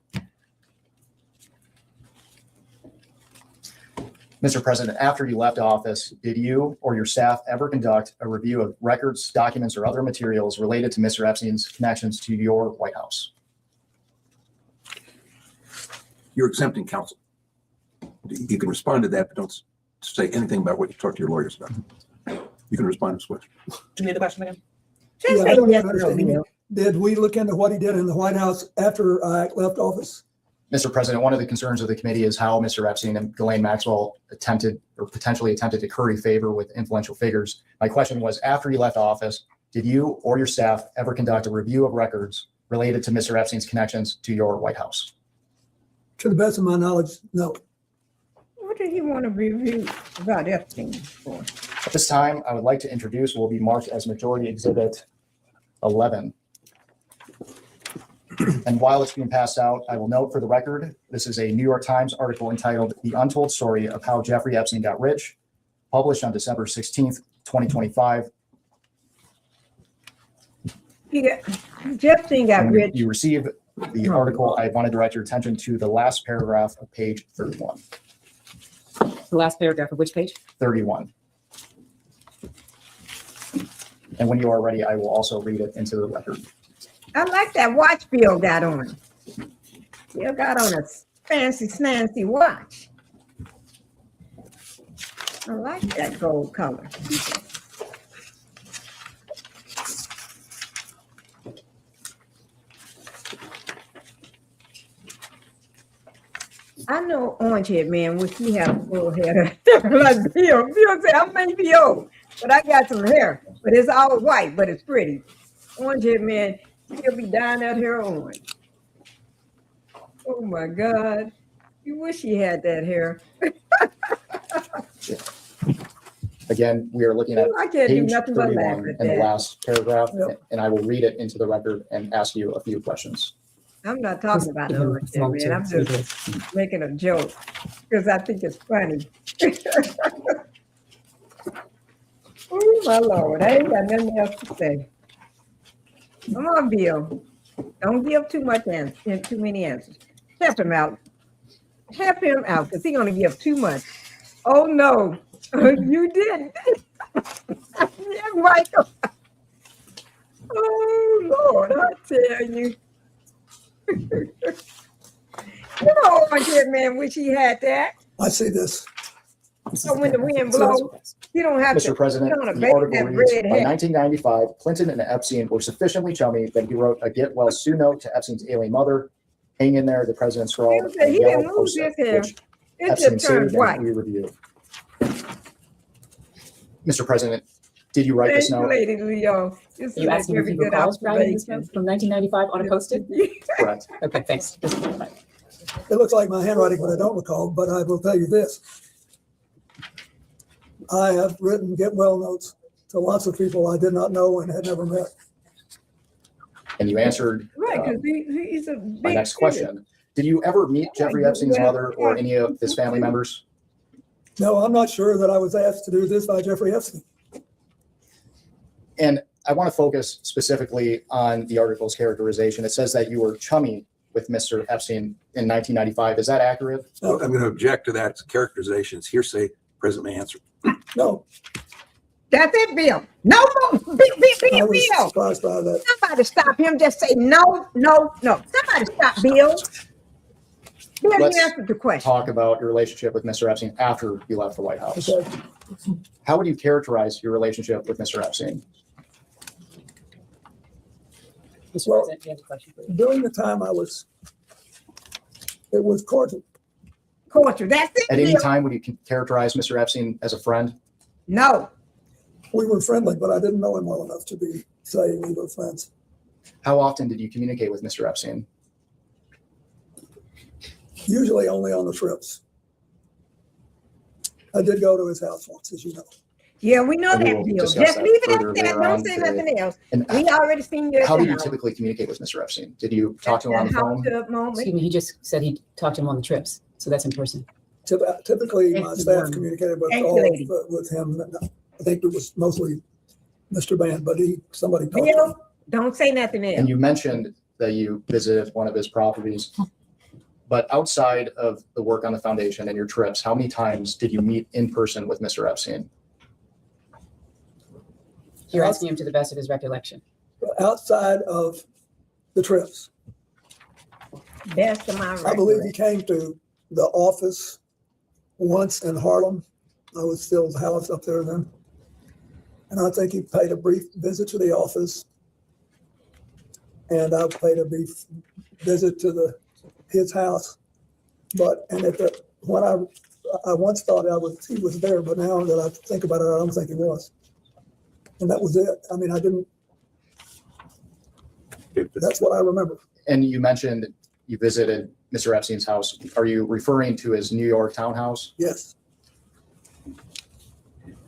Mr. President, after you left office, did you or your staff ever conduct a review of records, documents, or other materials related to Mr. Epstein's connections to your White House? You're exempting counsel. You can respond to that, but don't say anything about what you talked to your lawyers about. You can respond to this question. Do you need the question again? Yeah, I don't understand. Did we look into what he did in the White House after I left office? Mr. President, one of the concerns of the committee is how Mr. Epstein and Ghislaine Maxwell attempted or potentially attempted to curry favor with influential figures. My question was, after you left office, did you or your staff ever conduct a review of records related to Mr. Epstein's connections to your White House? To the best of my knowledge, no. What did he want to review about Epstein for? At this time, I would like to introduce what will be marked as Majority Exhibit 11. And while it's being passed out, I will note for the record, this is a New York Times article entitled "The Untold Story of How Jeffrey Epstein Got Rich," published on December 16th, 2025. Epstein got When rich. you receive the article, I want to direct your attention to the last paragraph of page 31. The last paragraph of which page? 31. And when you are ready, I will also read it into the record. I like that watch Bill got on. Bill got on a fancy, snazzy watch. I like that gold color. I know orange head man wish he had a full head like Bill. Bill said, I may be old, but I got some hair. But it's all white, but it's pretty. Orange head man, he'll be dyeing that hair orange. Oh my God. You wish he had that hair. Again, we are looking at I can't do page nothing but laugh 31 at in the that. last paragraph, and I will read it into the record and ask you a few questions. I'm not talking about the orange head man. I'm just making a joke because I think it's funny. Oh my Lord, I ain't got nothing else to say. Come on, Bill. Don't give too many answers. Help him out. Help him out because he's gonna give too much. Oh no, you didn't. Yeah, Michael. Oh Lord, I tell you. You know, orange head man wish he had that. I see this. So when the wind blows, you don't have to Mr. President, put on a the baby article that reads, red by hair. 1995, Clinton and Epstein were sufficiently chummy that he wrote a get well soon note to Epstein's ailing mother. Hang in there, the president scrawled, He said he a yellow didn't lose post-it, his hair. which It Epstein just turned saved white. and we reviewed. Mr. President, did you write Thank this you, note? Lady Leo. This is You a asking if very he good recalls writing this observation. note from 1995 on a post-it? Correct. Okay, thanks. It looks like my handwriting, but I don't recall, but I will tell you this. I have written get well notes to lots of people I did not know and had never met. And you answered Right, because he's a big my next figure. question. Did you ever meet Jeffrey Epstein's mother or any of his family members? No, I'm not sure that I was asked to do this by Jeffrey Epstein. And I want to focus specifically on the article's characterization. It says that you were chummy with Mr. Epstein in 1995. Is that accurate? I'm going to object to that. It's characterization. It's hearsay. President may answer. No, That's it, Bill. No more. I was Bill. surprised by that. Somebody stop him. Just say no, no, no. Somebody stop Bill. Bill, Let's you answered the question. talk about your relationship with Mr. Epstein after you left the White House. Okay. How would you characterize your relationship with Mr. Epstein? Mr. Well, President, you have a question, please. During the time it was cordial. Culture. That's it, At any Bill. time, would you characterize Mr. Epstein as a friend? No. We were friendly, but I didn't know him well enough to be saying we were friends. How often did you communicate with Mr. Epstein? Usually only on the trips. I did go to his house once, as you know. Yeah, we know And we that, will Bill. discuss Just that leave it further at that. later Don't on say today. nothing else. And We already seen you at how the did you house. typically communicate with Mr. Epstein? Did you talk to him on the That phone? house moment. Excuse me, he just said he talked to him on the trips, so that's in person. Typically, my Thank you, staff Mom. communicated with Thank you, all lady. with him. I think it was mostly Mr. Band, but somebody talked to him. Bill, don't say nothing else. And you mentioned that you visited one of his properties. But outside of the work on the foundation and your trips, how many times did you meet in person with Mr. Epstein? You're asking him to the best of his recollection. Outside of the trips, Best of my I believe he recollection. came to the office once in Harlem. I was still housed up there then. And I think he paid a brief visit to the office. and I paid a visit to his house. When I once thought he was there, but now that I think about it, I don't think he was. And that was it. I mean, that's what I remember. And you mentioned you visited Mr. Epstein's house. Are you referring to his New York townhouse? Yes.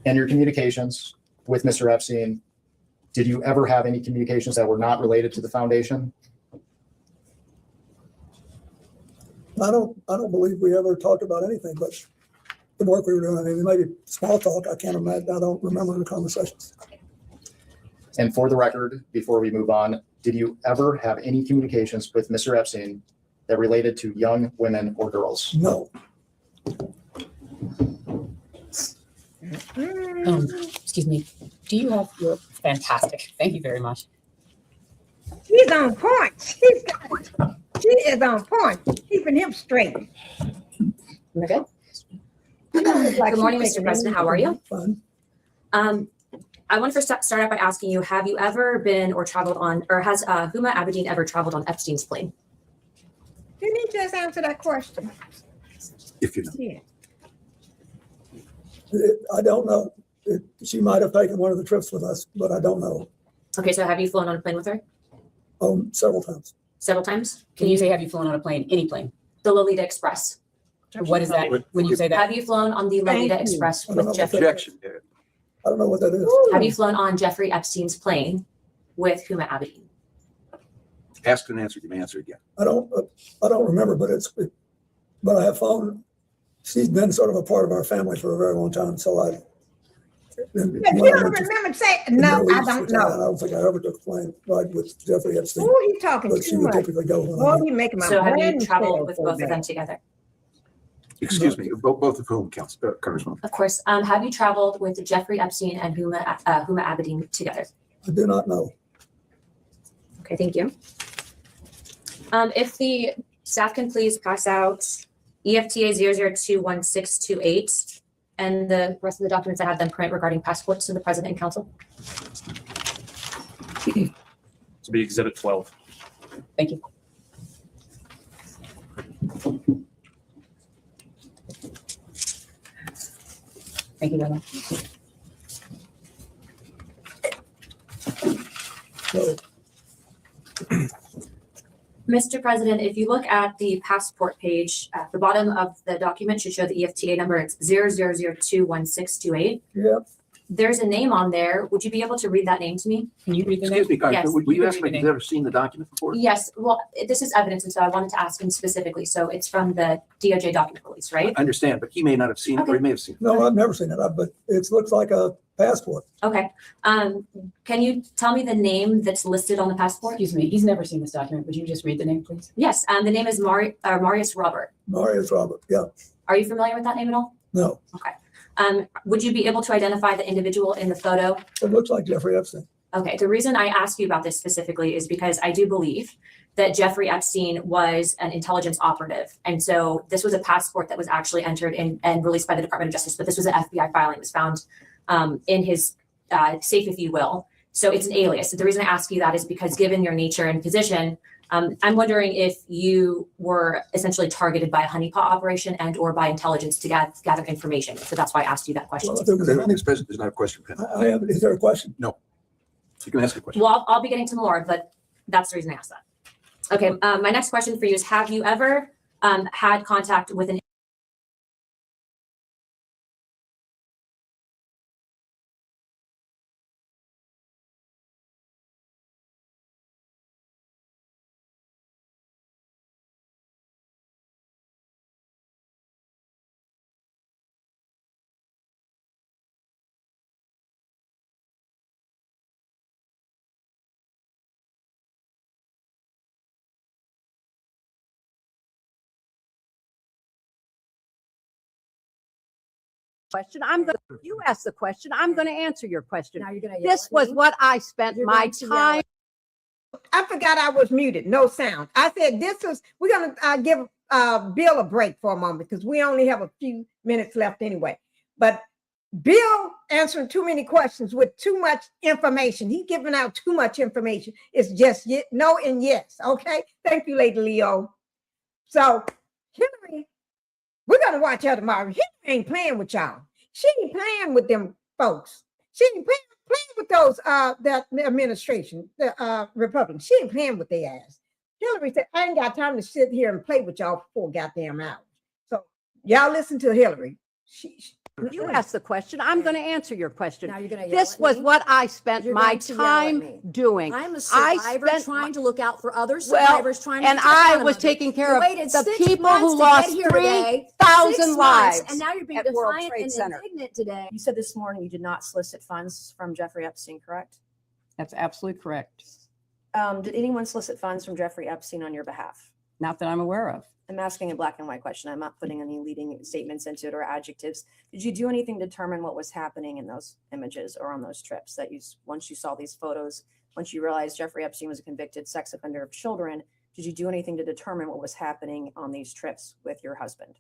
And your communications with Mr. Epstein, did you ever have any communications that were not related to the foundation? I don't believe we ever talked about anything but the work we were doing. I mean, maybe small talk. I can't imagine. I don't remember the conversations. And for the record, before we move on, did you ever have any communications with Mr. Epstein that related to young women or girls? No. Excuse me. Do you have your fantastic? Thank you very much. She's on point. She is on point, keeping him straight. We're good. Like Good morning, she's Mr. President. How are you? Fine. I want to first start out by asking you, have you ever been or traveled on, or has Huma Abedin ever traveled on Epstein's plane? Didn't he just answer that question? If you know. Yeah. I don't know. She might have taken one of the trips with us, but I don't know. Okay, so have you flown on a plane with her? Several times. Several times? Can you say, have you flown on a plane? Any plane? The Lolita Express. What is that when you say that? Have you flown on the Lolita Thank you. Express I don't know with what Jeffrey? that is. I don't know what that is. Have you flown on Jeffrey Epstein's plane with Huma Abedin? Asked and answered, you may answer again. I don't remember, but I have phone. She's been sort of a part of our family for a very long time. So But you don't remember saying, no, I don't I know. don't think I ever took a plane ride with Jeffrey Epstein. Who are you talking But she too would much? typically go when Oh, you making my So have brain you traveled cell with so both of bad. them together? Excuse me, both of whom, Congressman? Of course. Have you traveled with Jeffrey Epstein and Huma Abedin together? I do not know. Okay, thank you. If the staff can please pass out EFTA 0021628 and the rest of the documents I have them print regarding passports to the president and council. To be Exhibit 12. Thank you. Thank you very much. So, Mr. President, if you look at the passport page, at the bottom of the document should show the EFTA number. It's 0021628. yeah, There's a name on there. Would you be able to read that name to me? Can you read the name? Excuse me, Congressman, Yes. will you ask me if you've ever seen the document before? Yes, well, this is evidence, and so I wanted to ask him specifically. So it's from the DOJ document police, right? I understand, but he may not have seen it, or he may have seen it. no, I've never seen it, but it looks like a passport. Okay. Can you tell me the name that's listed on the passport? Excuse me, he's never seen this document. Would you just read the name, please? Yes, the name is Marius Robert. Marius Robert, yeah, Are you familiar with that name at all? no, Okay. Would you be able to identify the individual in the photo? it looks like Jeffrey Epstein. Okay, the reason I ask you about this specifically is because I do believe that Jeffrey Epstein was an intelligence operative. And so this was a passport that was actually entered in and released by the Department of Justice, but this was an FBI filing. It was found in his safe, if you will. So it's an alias. So the reason I ask you that is because given your nature and position, I'm wondering if you were essentially targeted by a honeypot operation and or by intelligence to gather information. So that's why I asked you that question. Well, if it was a honey- Mr. President, there's not a question. I have, is there a question? No. You can ask a question. Well, I'll be getting to more, but that's the reason I asked that. Okay, my next question for you is, have you ever had contact with an question. You asked the question. I'm going to answer your question. Now you're gonna yell This at was me? what I spent You're my going to yell time. I forgot I was muted, no sound. I said, we're going to give Bill a break for a moment because we only have a few minutes left anyway. But Bill answering too many questions with too much information. He's giving out too much information. It's just no and yes. Okay. Thank you, Lady Leo. So Hillary, we're gonna watch her tomorrow. Hillary ain't playing with y'all. She ain't playing with them folks. She ain't playing with those the administration, the Republicans. She ain't playing with their ass. Hillary said, I ain't got time to sit here and play with y'all for 4 goddamn hours. So y'all listen to Hillary. You asked the question. I'm going to answer your question. Now you're going to This was what I spent You're my going to yell at me. time doing. I'm a I survivor spent trying to look out for other Well, survivors trying to and protect I one was another. taking care You of waited the 6 people months who to lost get here today. 3,000 6 months, lives and now you're being at World defiant Trade and Center. indignant today. You said this morning you did not solicit funds from Jeffrey Epstein, correct? That's absolutely correct. Did anyone solicit funds from Jeffrey Epstein on your behalf? Not that I'm aware of. I'm asking a black and white question. I'm not putting any leading statements into it or adjectives. Did you do anything to determine what was happening in those images or on those trips that once you saw these photos, once you realized Jeffrey Epstein was a convicted sex offender of children, did you do anything to determine what was happening on these trips with your husband?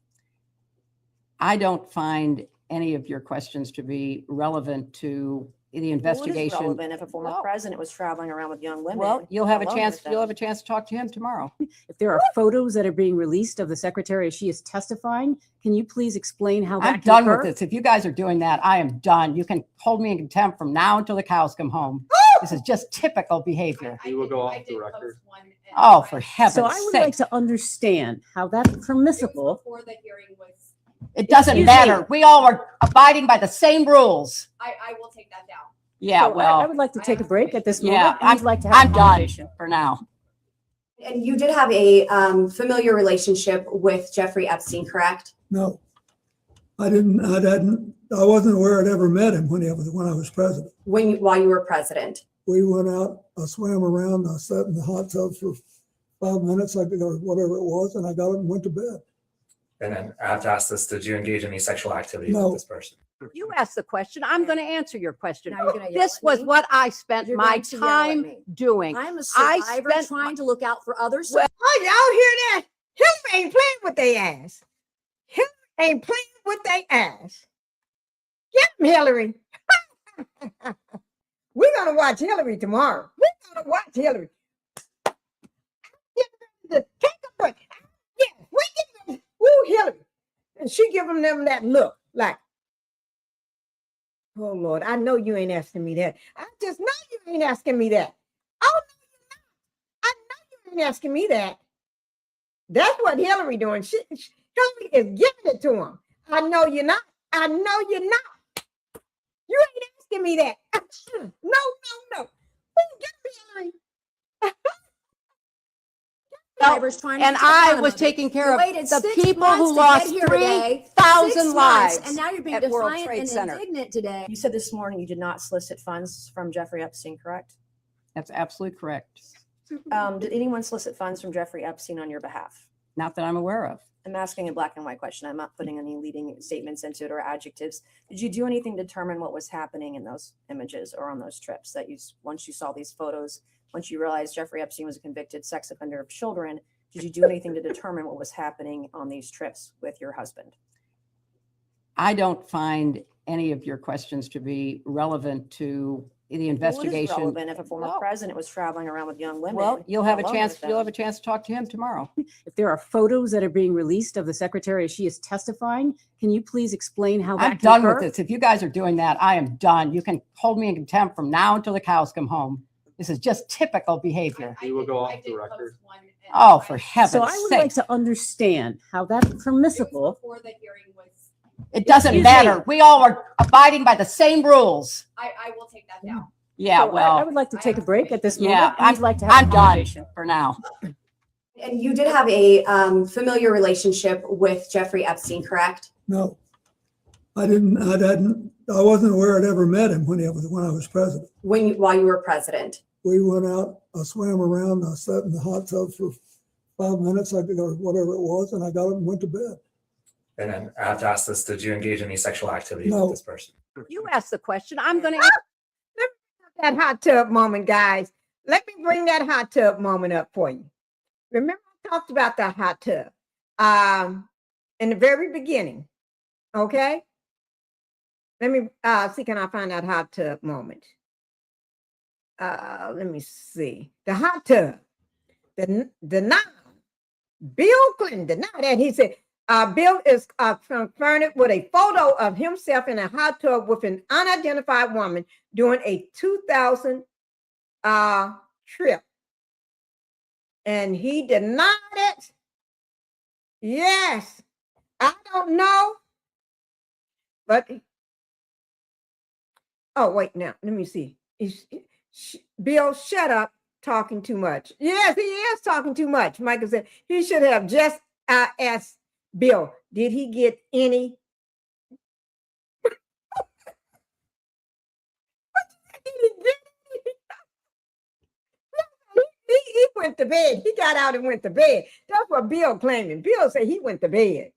I don't find any of your questions to be relevant to the investigation. Well, it is relevant if a former president was traveling around with young women. Well, you'll have a alone chance. with them. You'll have a chance to talk to him tomorrow. If there are photos that are being released of the secretary as she is testifying, can you please explain how that I'm can done occur? with this. If you guys are doing that, I am done. You can hold me in contempt from now until the cows come home. This is just typical behavior. We will go off the record. Oh, for heaven's So I would sake. like to understand how that's permissible. Before the hearing was, It doesn't Excuse matter. me. We all are abiding by the same rules. I will take that down. Yeah, So I well, would like to take a break at this yeah, moment. I'd like to have I'm a done conversation. for now. And you did have a familiar relationship with Jeffrey Epstein, correct? No, I didn't. I wasn't aware I'd ever met him when I was president. While you were president. We went out. I swam around. I sat in the hot tub for 5 minutes. I did or whatever it was, and I got up and went to bed. And then I have to ask this, did you engage in any sexual activity No. with this person? You asked the question. I'm going to answer your question. Now you're going to yell This at was me? what I spent You're my going to yell at time me. doing. I'm a I survivor spent trying to look out for others. Oh, y'all hear that? Hillary ain't playing with their ass. Hillary ain't playing with their ass. Get him, Hillary. We're gonna watch Hillary tomorrow. We're gonna watch Hillary. Take a break. Yeah, we give them. Woo, Hillary. And she giving them that look like, oh Lord, I know you ain't asking me that. I just know you ain't asking me that. Oh no, you're not. I know you ain't asking me that. That's what Hillary doing. Hillary is giving it to him. I know you're not. I know you're not. You ain't asking me that. No. Oh, get me, Hillary. And I was taking care of the people who lost 3,000 lives and now you're being at World defiant Trade and Center. indignant today. You said this morning you did not solicit funds from Jeffrey Epstein, correct? That's absolutely correct. Did anyone solicit funds from Jeffrey Epstein on your behalf? Not that I'm aware of. I'm asking a black and white question. I'm not putting any leading statements into it or adjectives. Did you do anything to determine what was happening in those images or on those trips that once you saw these photos, once you realized Jeffrey Epstein was a convicted sex offender of children, did you do anything to determine what was happening on these trips with your husband? I don't find any of your questions to be relevant to the investigation. Well, it is relevant if a former president was traveling around with young women. Well, you'll have a alone chance. with them. You'll have a chance to talk to him tomorrow. If there are photos that are being released of the secretary as she is testifying, can you please explain how that I'm can done occur? with this. If you guys are doing that, I am done. You can hold me in contempt from now until the cows come home. This is just typical behavior. We will go off the record. Oh, for heaven's So I would sake. like to understand how that's permissible. Before the hearing was, It doesn't Excuse matter. me. We all are abiding by the same rules. I will take that down. Yeah, So I well, would like to take a break at this yeah, moment. I'd like to have I'm a done conversation. for now. And you did have a familiar relationship with Jeffrey Epstein, correct? No, I didn't. I wasn't aware I'd ever met him when I was president. While you were president. We went out. I swam around. I sat in the hot tub for 5 minutes. I did or whatever it was, and I got up and went to bed. And then I have to ask this, did you engage in any sexual activity No. with this person? You asked the question. I'm going to That hot tub moment, guys. Let me bring that hot tub moment up for you. Remember, I talked about the hot tub in the very beginning. Okay. Let me see, can I find that hot tub moment? Let me see. The hot tub. Deny. Bill Clinton denied that. He said, Bill is confronted with a photo of himself in a hot tub with an unidentified woman during a 2000 trip. And he denied it. Yes. I don't know. But, oh, wait, now, let me see. Bill, shut up talking too much. Yes, he is talking too much. Michael said he should have just asked Bill, did he get any? He went to bed. He got out and went to bed. That's what Bill claiming. Bill said he went to bed.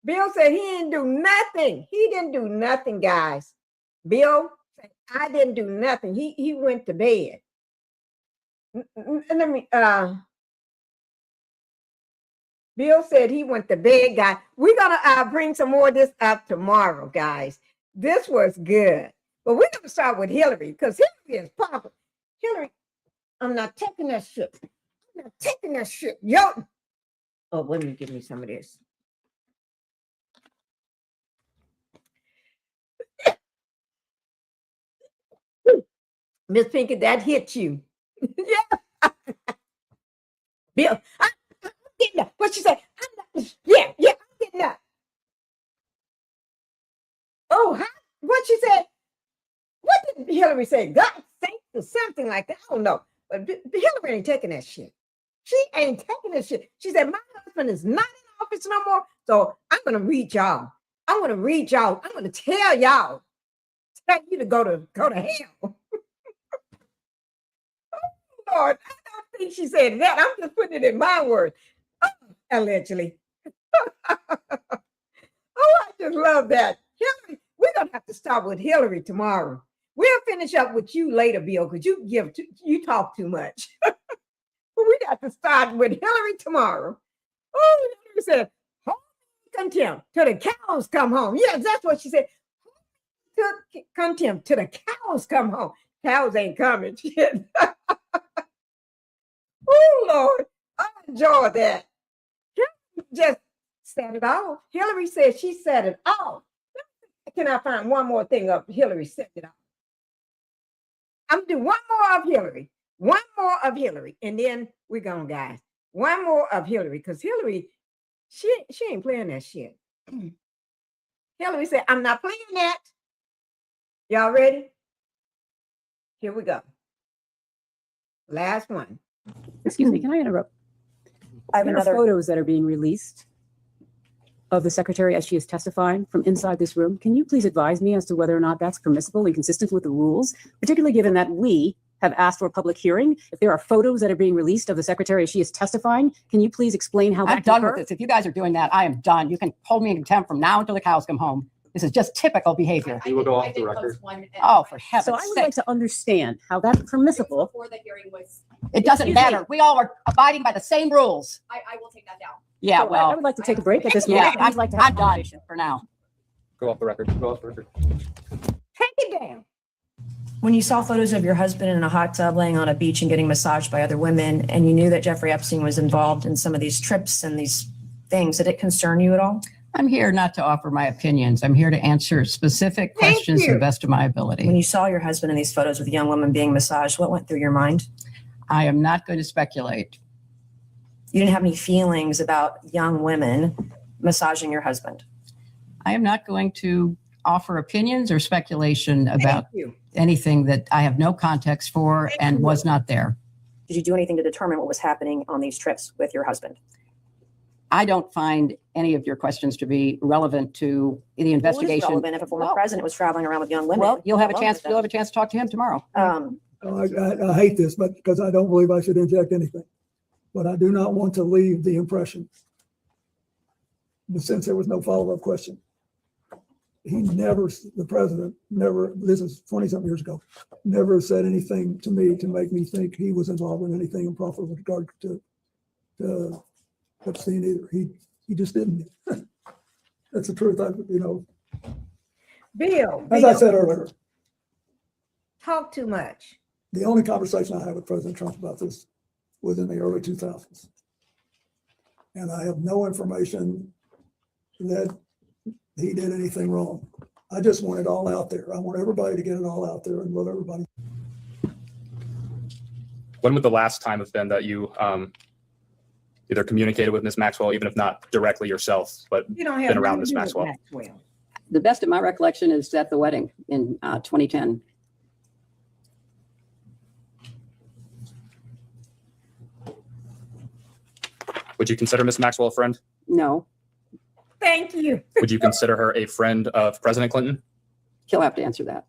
Bill said he didn't do nothing. He didn't do nothing, guys. Bill said, I didn't do nothing. He went to bed. Let me, Bill said he went to bed, guys. We're gonna bring some more of this up tomorrow, guys. This was good. But we're gonna start with Hillary, because Hillary is popular. Hillary, I'm not taking that shit. I'm not taking that shit. Yo. Oh, wait a minute, give me some of this. Miss Pinky, that hit you. Yeah. Bill, I'm getting up. What she say? I'm not, yeah, I'm getting up. Oh, huh? What she said? What did Hillary say? God thanks or something like that. I don't know. But Hillary ain't taking that shit. She ain't taking that shit. She said, my husband is not in office no more. So I'm going to read y'all. I'm going to read y'all. I'm going to tell y'all. Tell you to go to hell. Lord, I don't think she said that. I'm just putting it in my words. Oh, allegedly. Oh, I just love that. Hillary, we're going to have to start with Hillary tomorrow. We'll finish up with you later, Bill, because you talk too much. But we got to start with Hillary tomorrow. Oh, Hillary said, hold contempt till the cows come home. Yes, that's what she said. Contempt till the cows come home. Cows ain't coming. Oh, Lord, I enjoyed that. Hillary just set it off. Hillary said she set it off. Can I find one more thing of Hillary set it off? I'm going to do one more of Hillary. One more of Hillary. And then we're going, guys. One more of Hillary. Because Hillary, she ain't playing that shit. Hillary said, I'm not playing that. Y'all ready? Here we go. Last one. Excuse me, can I interrupt? I have There are another. photos that are being released of the secretary as she is testifying from inside this room. Can you please advise me as to whether or not that's permissible and consistent with the rules, particularly given that we have asked for a public hearing? If there are photos that are being released of the secretary as she is testifying, can you please explain how I'm that done can with occur? this. If you guys are doing that, I am done. You can hold me in contempt from now until the cows come home. This is just typical behavior. We will go off the record. Oh, for heaven's So I would like sake. to understand how that's permissible. Before the hearing was, It doesn't matter. We all are abiding by the same rules. I will take that down. Yeah, So I well, would like to take a break at this yeah, moment. I'd like to have I'm a done conversation. for now. Go off the record. Go off the record. Take it down. When you saw photos of your husband in a hot tub laying on a beach and getting massaged by other women, and you knew that Jeffrey Epstein was involved in some of these trips and these things, did it concern you at all? I'm here not to offer my opinions. I'm here to answer specific Thank questions to you. the best of my When ability. you saw your husband in these photos with young women being massaged, what went through your mind? I am not going to speculate. You didn't have any feelings about young women massaging your husband. I am not going to offer opinions or speculation about Thank you. anything that I have no context for and was not there. Did you do anything to determine what was happening on these trips with your husband? I don't find any of your questions to be relevant to the Well, it is investigation. relevant if a former Well, president was traveling around with young women. well, you'll have a alone chance. with them. You'll have a chance to talk to him tomorrow. I hate this, but because I don't believe I should inject anything. But I do not want to leave the impression, but since there was no follow-up question, the president never, this is 20-something years ago, never said anything to me to make me think he was involved in anything improper with regard to Epstein either. He just didn't. That's the truth. Bill, As I Bill, said earlier, talk too much. the only conversation I had with President Trump about this was in the early 2000s. And I have no information that he did anything wrong. I just want it all out there. I want everybody to get it all out there and let everybody. When would the last time have been that you either communicated with Ms. Maxwell, even if not directly yourself, but You don't have been around nothing Ms. to do with Maxwell? Maxwell. The best of my recollection is at the wedding in 2010. Would you consider Ms. Maxwell a friend? No, Thank you. Would you consider her a friend of President Clinton? he'll have to answer that.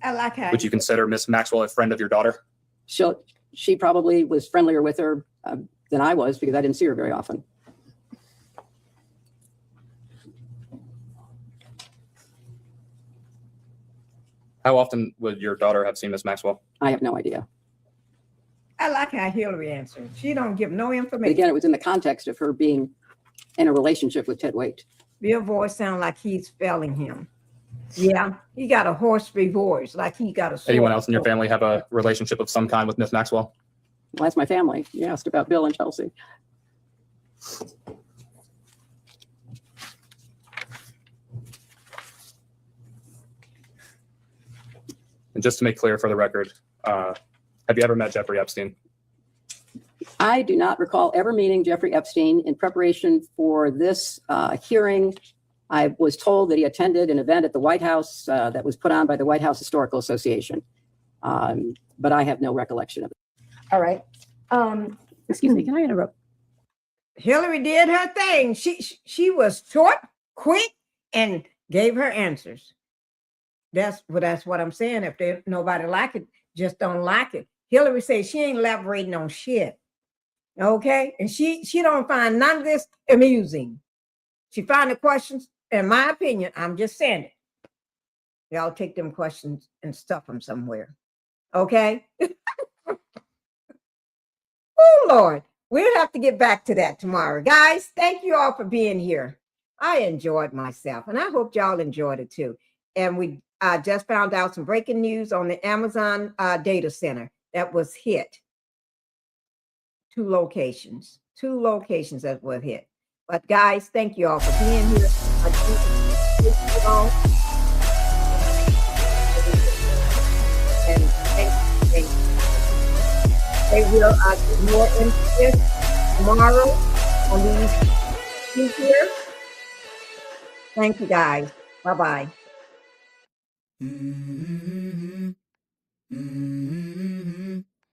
I like how Would you consider Ms. Maxwell a friend of your daughter? She probably was friendlier with her than I was because I didn't see her very often. How often would your daughter have seen Ms. Maxwell? I have no idea. I like how Hillary answered. She don't give no But information. again, it was in the context of her being in a relationship with Ted Waite. Bill voice sound like he's failing him. Yeah, he got a hoarse-free voice, like he got a. Anyone else in your family have a relationship of some kind with Ms. Maxwell? Well, that's my family. You asked about Bill and Chelsea. And just to make clear for the record, have you ever met Jeffrey Epstein? I do not recall ever meeting Jeffrey Epstein. In preparation for this hearing, I was told that he attended an event at the White House that was put on by the White House Historical Association. But I have no recollection of it. All right. Excuse me, can I interrupt? Hillary did her thing. She was short, quick, and gave her answers. That's what I'm saying. If nobody like it, just don't like it. Hillary says she ain't elaborating on shit. Okay? And she don't find none of this amusing. She find the questions, in my opinion, I'm just saying it. Y'all take them questions and stuff them somewhere. Okay? Oh, Lord. We'll have to get back to that tomorrow. Guys, thank you all for being here. I enjoyed myself, and I hope y'all enjoyed it too. And we just found out some breaking news on the Amazon data center that was hit. Two locations that were hit. But guys, thank you all for being here. And thank you. They will get more emphasis tomorrow on these here. Thank you, guys. Bye-bye.